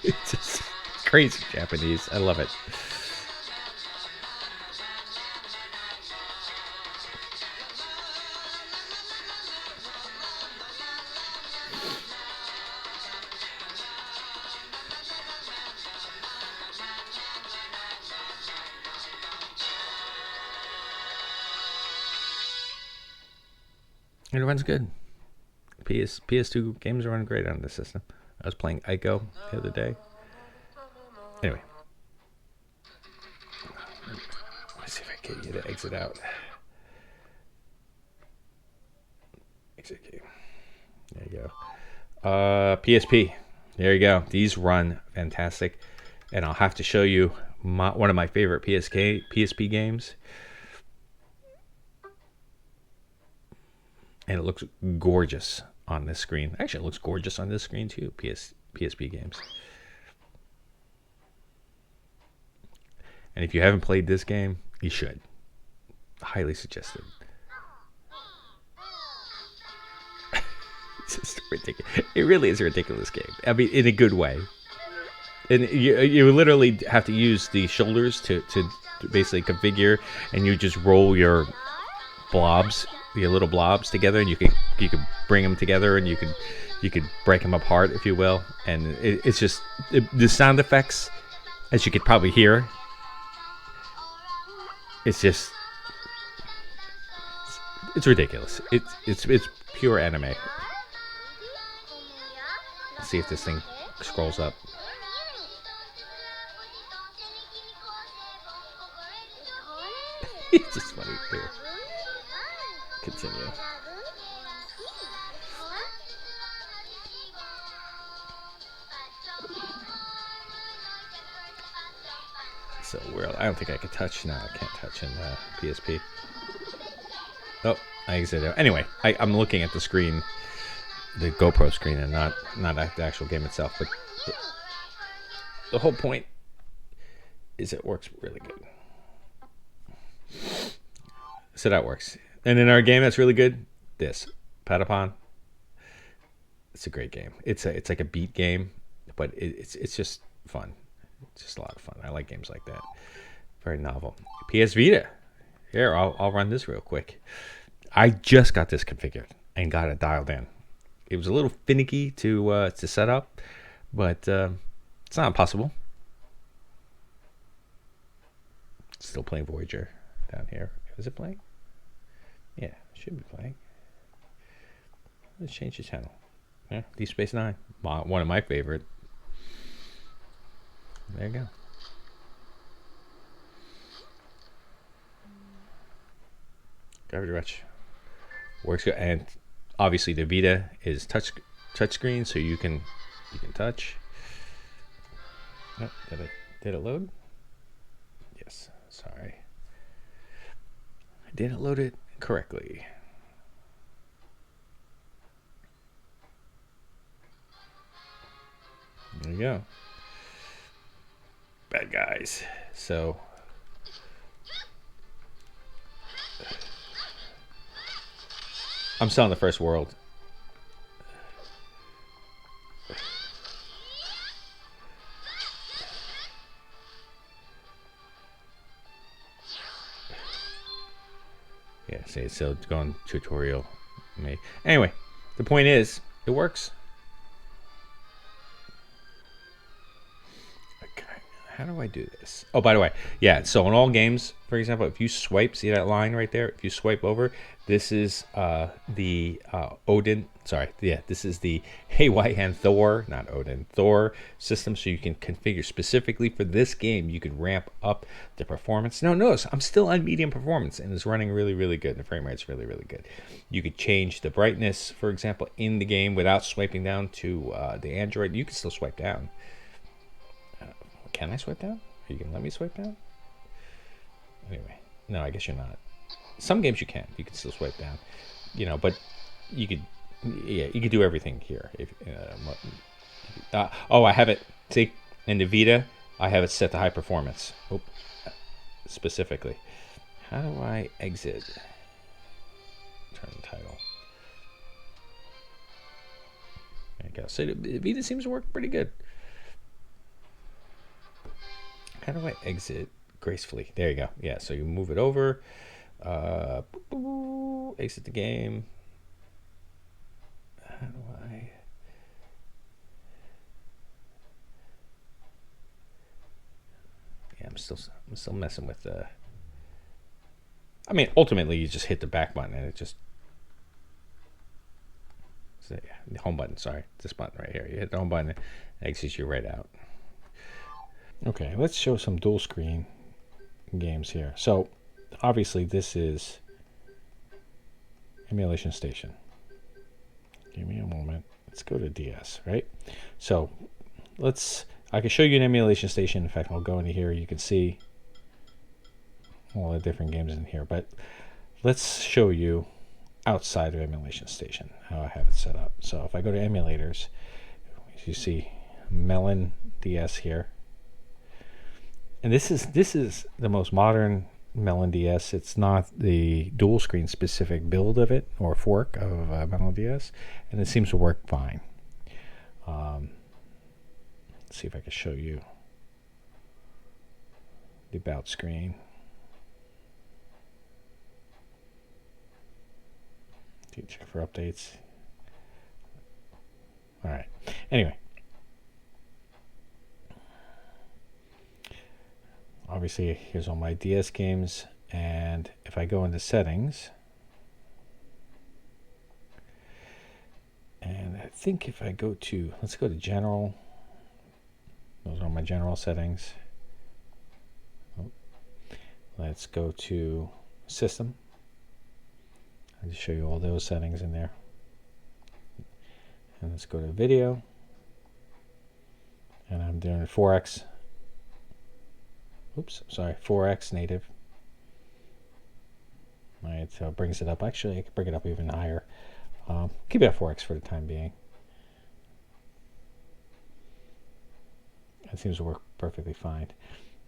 It's just crazy Japanese. I love it. It runs good. PS2 games run great on this system. I was playing Ico the other day. Anyway. Let's see if I can get you to exit out. Exit game. There you go. PSP. There you go. These run fantastic. And I'll have to show you one of my favorite PSP games. And it looks gorgeous on this screen. Actually, it looks gorgeous on this screen too. PSP games. And if you haven't played this game, you should. Highly suggested. It's just ridiculous. It really is a ridiculous game. I mean, in a good way. And you literally have to use the shoulders to basically configure, and you just roll your blobs, your little blobs together, and you can bring them together, and you could break them apart, if you will. And it's just the sound effects, as you could probably hear. It's ridiculous. It's pure anime. Let's see if this thing scrolls up. It's just funny here. Continue. So weird. I don't think I could touch. No, I can't touch in PSP. Oh, I exited. Anyway, I'm looking at the screen, the GoPro screen, and not at the actual game itself. But the whole point is it works really good. So that works. And in our game that's really good, this Patapon. It's a great game. It's like a beat game, but it's just fun. It's just a lot of fun. I like games like that. Very novel. PS Vita. Here, I'll run this real quick. I just got this configured and got it dialed in. It was a little finicky to set up, but it's not impossible. Still playing Voyager down here. Is it playing? Yeah, it should be playing. Let's change the channel. Yeah, Deep Space Nine. One of my favorite. There you go. Very much works good. And obviously the Vita is touch screen, so you can touch. Oh, did it load? Yes. Sorry, I didn't load it correctly. There you go. Bad guys. So I'm still in the first world. Yeah, see, it's still going tutorial. Anyway, the point is, it works. Okay, how do I do this? Oh, by the way, yeah, so in all games, for example, if you swipe, see that line right there? If you swipe over, this is the Odin, sorry, yeah, this is the AYN Thor, not Odin, Thor system, so you can configure specifically for this game. You can ramp up the performance. Now, notice, I'm still on medium performance, and it's running really, really good. The frame rate's really, really good. You could change the brightness, for example, in the game without swiping down to the Android. You can still swipe down. Can I swipe down? Are you going to let me swipe down? Anyway, no, I guess you're not. Some games you can. You can still swipe down, you know, but you could, yeah, you could do everything here. If oh, I have it. See, in the Vita, I have it set to high performance. Oh, specifically. How do I exit? Turn the title. There you go. So the Vita seems to work pretty good. How do I exit gracefully? There you go. Yeah, so you move it over. Exit the game. How do I? Yeah, I'm still messing with the. I mean, ultimately, you just hit the back button and it just. So, yeah, the home button. Sorry, this button right here. You hit the home button, it exits you right out. Okay, let's show some dual screen games here. So, obviously, this is Emulation Station. Give me a moment. Let's go to DS, right? So, I can show you an Emulation Station. In fact, I'll go into here. You can see all the different games in here. But let's show you outside of Emulation Station how I have it set up. So, if I go to emulators, you see Melon DS here. And this is the most modern Melon DS. It's not the dual screen specific build of it or fork of Melon DS, and it seems to work fine. Let's see if I can show you the about screen. Check for updates. All right. Anyway. Obviously, here's all my DS games, and if I go into settings, and I think if I go to, let's go to general, those are my general settings. Let's go to system. I'll just show you all those settings in there. And let's go to video, and I'm doing 4x. Oops, sorry, 4x native. All right, so it brings it up. Actually, I can bring it up even higher. Keep it at 4x for the time being. It seems to work perfectly fine.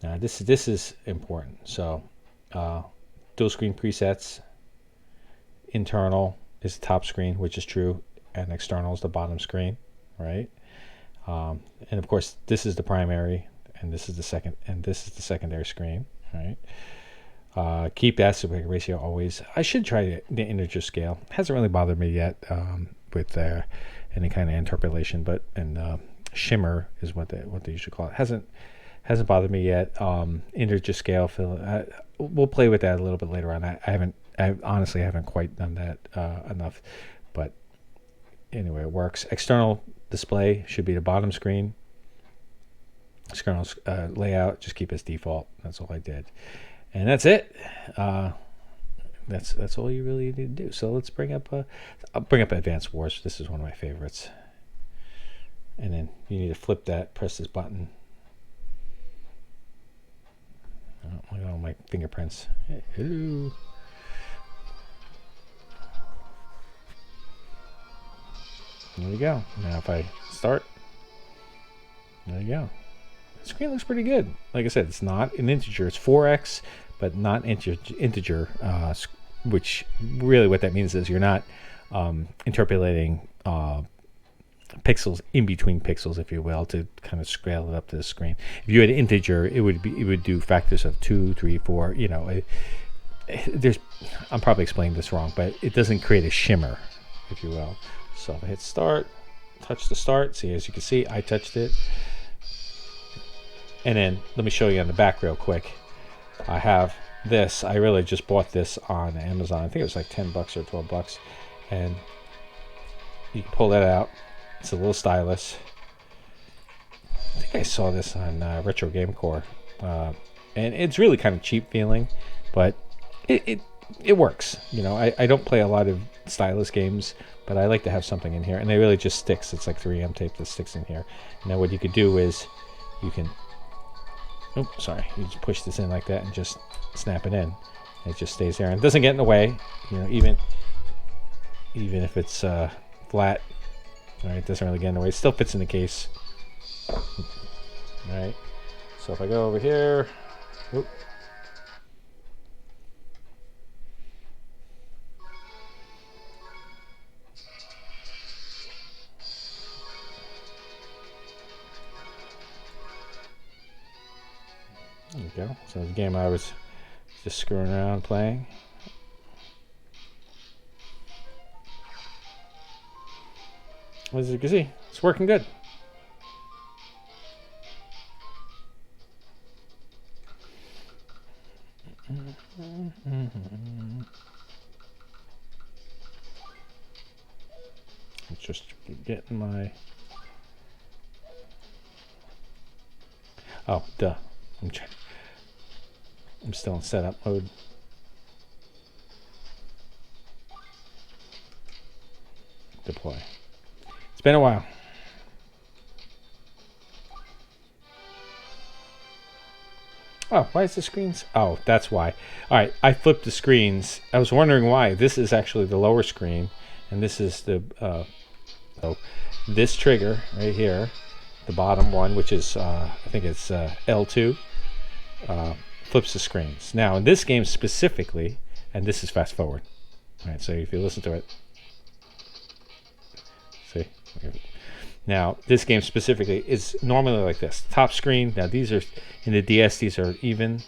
Now, this is important. So, dual screen presets. Internal is the top screen, which is true, and external is the bottom screen, right? And of course, this is the primary. And this is the second, and this is the secondary screen, right? Keep aspect ratio always. I should try the integer scale. Hasn't really bothered me yet with any kind of interpolation, but shimmer is what they usually call it. Hasn't bothered me yet. Integer scale, we'll play with that a little bit later on. I honestly haven't quite done that enough, but anyway, it works. External display should be the bottom screen. External layout, just keep as default. That's all I did, and that's it. that's all you really need to do. So let's bring up I'll bring up Advanced Wars. This is one of my favorites. And then you need to flip that, press this button. Oh, look at all my fingerprints. Hey, hello. There you go. Now if I start, there you go. The screen looks pretty good. Like I said, it's not an integer. It's 4x, but not integer, which really what that means is you're not interpolating pixels in between pixels, if you will, to kind of scale it up to the screen. If you had an integer, it would do factors of 2, 3, 4. You know, I'm probably explaining this wrong, but it doesn't create a shimmer, if you will. So if I hit start, touch the start. See, as you can see, I touched it. And then let me show you on the back real quick. I have this. I really just bought this on Amazon. I think it was like 10 bucks or 12 bucks. And you can pull that out. It's a little stylus. I think I saw this on Retro Game Core. And it's really kind of cheap feeling, but it works. You know, I don't play a lot of stylus games, but I like to have something in here. And it really just sticks. It's like 3M tape that sticks in here. Now what you could do is you can... Oh, sorry. You just push this in like that and just snap it in. It just stays there and it doesn't get in the way. You know, even if it's flat, all right, it doesn't really get in the way. It still fits in the case. All right. So if I go over here, whoop. There we go. So the game I was just screwing around playing. As you can see, it's working good. Let's just getting my... Oh, duh. I'm still in setup mode. Deploy. It's been a while. Oh, why is the screens? Oh, that's why. All right, I flipped the screens. I was wondering why. This is actually the lower screen, and this is the so this trigger right here, the bottom one, which is I think it's L2, flips the screens. Now in this game specifically, and this is fast forward. All right, so if you listen to it, see. Now, this game specifically is normally like this. Top screen, now these are, in the DS, these are even,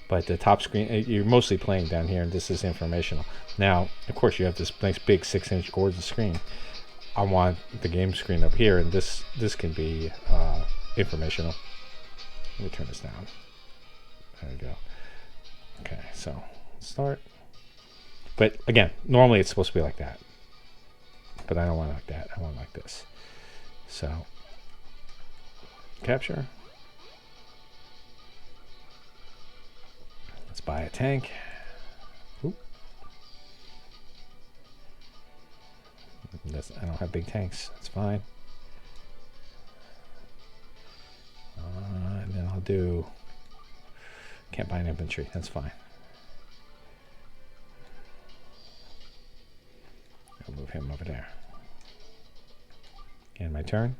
but the top screen, you're mostly playing down here, and this is informational. Now, of course, you have this nice big 6-inch gorgeous screen. I want the game screen up here, and this can be informational. Let me turn this down. There we go. Okay, so start. But again, normally it's supposed to be like that. But I don't want it like that. I want it like this. So, capture. Let's buy a tank. Oop. I don't have big tanks. That's fine. And then I'll do... Can't buy an infantry. That's fine. I'll move him over there. And my turn.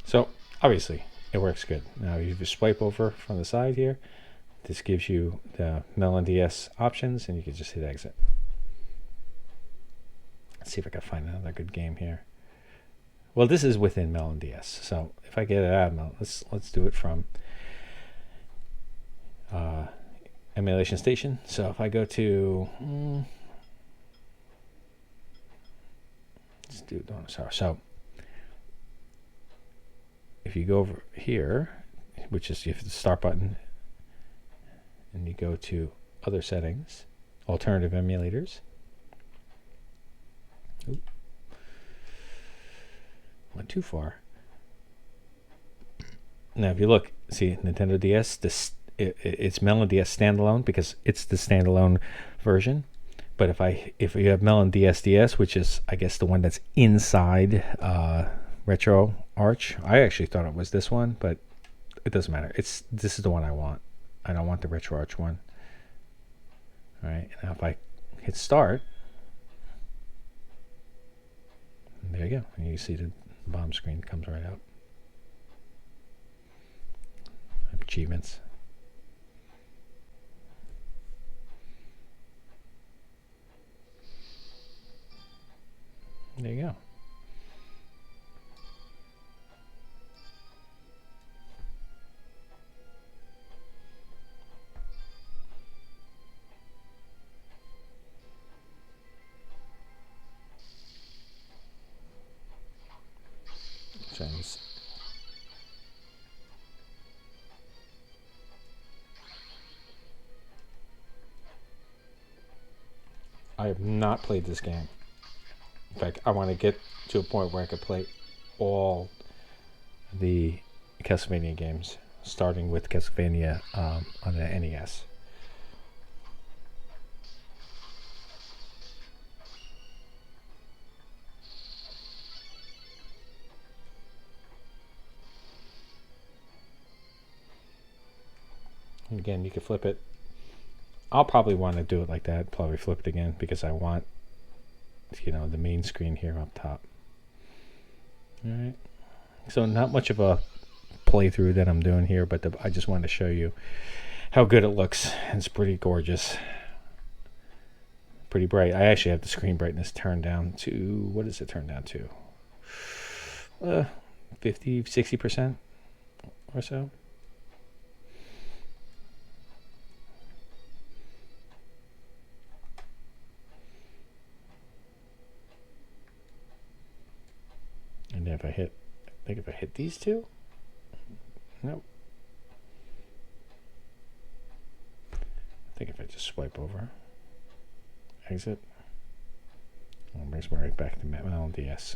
So obviously it works good. Now you just swipe over from the side here. This gives you the Melon DS options, and you can just hit exit. Let's see if I can find another good game here. Well, this is within Melon DS, so if I get it out of Melon, let's do it from Emulation Station. So if I go to let's do sorry. So if you go over here, which is you hit the start button, and you go to other settings, alternative emulators. Oop. Went too far. Now if you look, see Nintendo DS, it's Melon DS standalone because it's the standalone version. But if you have Melon DS, which is I guess the one that's inside Retro Arch, I actually thought it was this one, but it doesn't matter. This is the one I want. I don't want the Retro Arch one. All right, now if I hit start, there you go, and you see the bottom screen comes right out. Achievements. There you go. Chinese. I have not played this game. In fact, I want to get to a point where I could play all the Castlevania games, starting with Castlevania on the NES. And again, you can flip it. I'll probably want to do it like that, probably flip it again, because I want, the main screen here up top. All right. So not much of a playthrough that I'm doing here, but I just wanted to show you how good it looks. It's pretty gorgeous. Pretty bright. I actually have the screen brightness turned down to, what is it turned down to? 50, 60% or so. And if I hit these two, nope. I think if I just swipe over, exit, it brings me right back to Melon DS.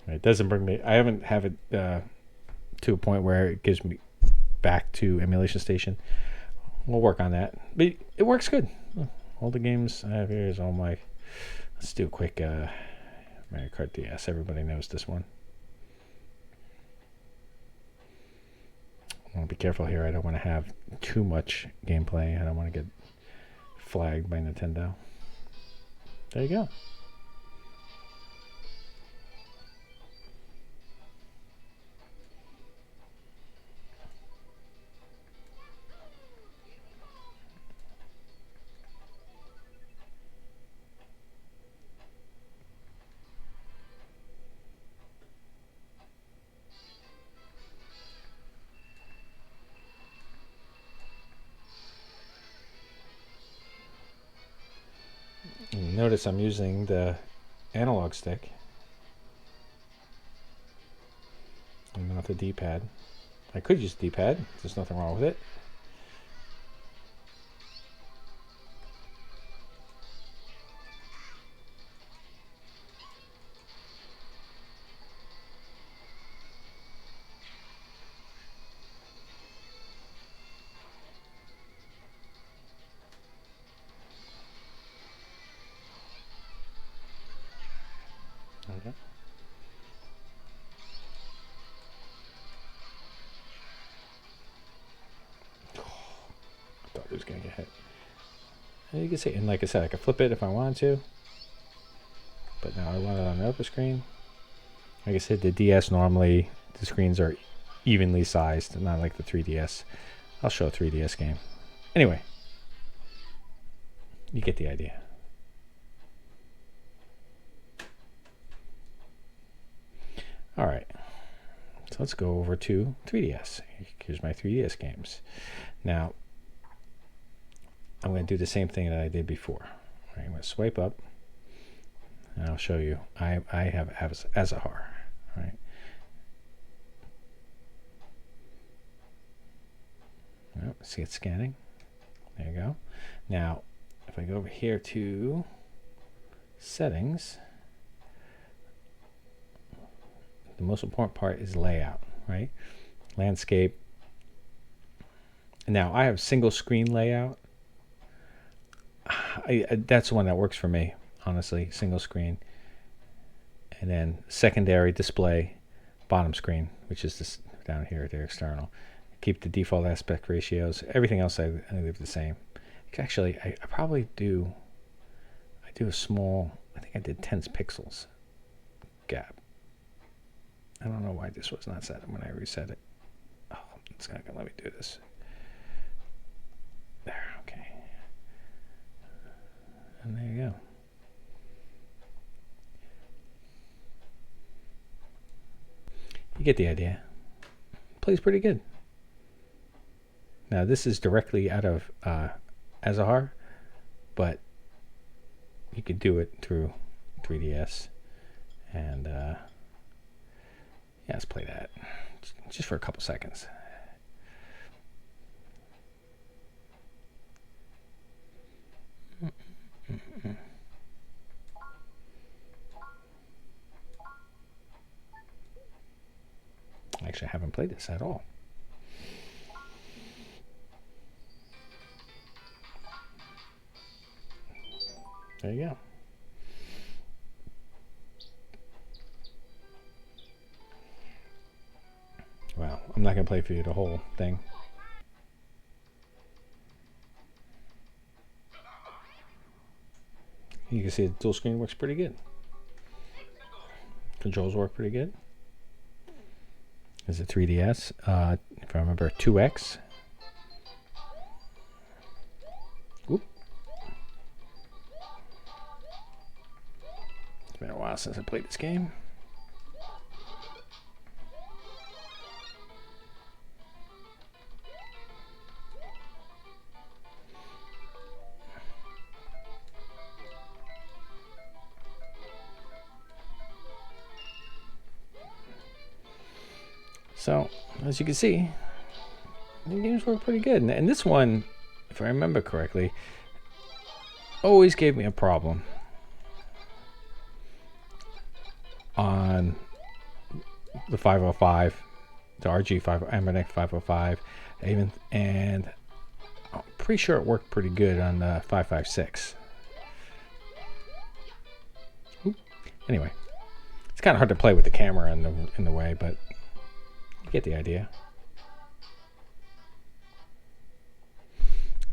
It doesn't bring me. I haven't have it to a point where it gives me back to Emulation Station. We'll work on that, but it works good. All the games I have here is all my. Let's do a quick Mario Kart DS. Everybody knows this one. I want to be careful here. I don't want to have too much gameplay. I don't want to get flagged by Nintendo. There you go. Notice I'm using the analog stick and not the D-pad. I could use the D-pad. There's nothing wrong with it. Okay. I thought it was going to get hit. And you can see, and like I said, I could flip it if I wanted to. But now I want it on the upper screen. Like I said, the DS normally, the screens are evenly sized, not like the 3DS. I'll show a 3DS game. Anyway, you get the idea. All right, so let's go over to 3DS. Here's my 3DS games. Now, I'm going to do the same thing that I did before. All right, I'm going to swipe up, and I'll show you. I have Azahar. Right. Yep. See it scanning. There you go. Now, if I go over here to settings, the most important part is layout, right? Landscape. Now, I have single screen layout. That's the one that works for me, honestly, single screen. And then secondary display, bottom screen, which is this down here, the external. Keep the default aspect ratios. Everything else I leave the same. Actually, I probably do. I do a small. I think I did 10 pixels gap. I don't know why this was not set when I reset it. Oh, it's not gonna let me do this. There, okay. And there you go. You get the idea. Plays pretty good. Now this is directly out of Azahar, but you could do it through 3DS. And yeah, let's play that just for a couple seconds. Actually, I haven't played this at all. There you go. Wow, I'm not going to play for you the whole thing. You can see the dual screen works pretty good. Controls work pretty good. There's a 3DS. If I remember, 2X. Oop. It's been a while since I played this game. So, as you can see, the games work pretty good. And this one, if I remember correctly, always gave me a problem on the 505, the RG5, Amberneck 505, and I'm pretty sure it worked pretty good on the 556. Oop. Anyway, it's kind of hard to play with the camera in the way, but you get the idea.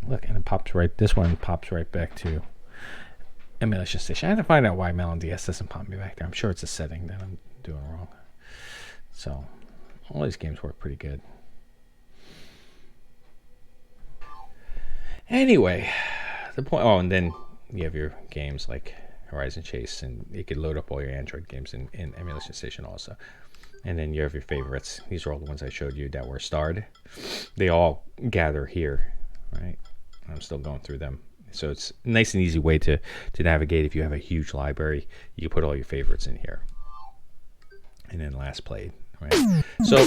Look, and it pops right. This one pops right back to Emulation Station. I have to find out why Melon DS doesn't pop me back there. I'm sure it's a setting that I'm doing wrong. So, all these games work pretty good. Anyway, the point. Oh, and then you have your games like Horizon Chase, and you could load up all your Android games in Emulation Station also. And then you have your favorites. These are all the ones I showed you that were starred. They all gather here, right? I'm still going through them. So it's a nice and easy way to navigate. If you have a huge library, you can put all your favorites in here. And then last played, right? So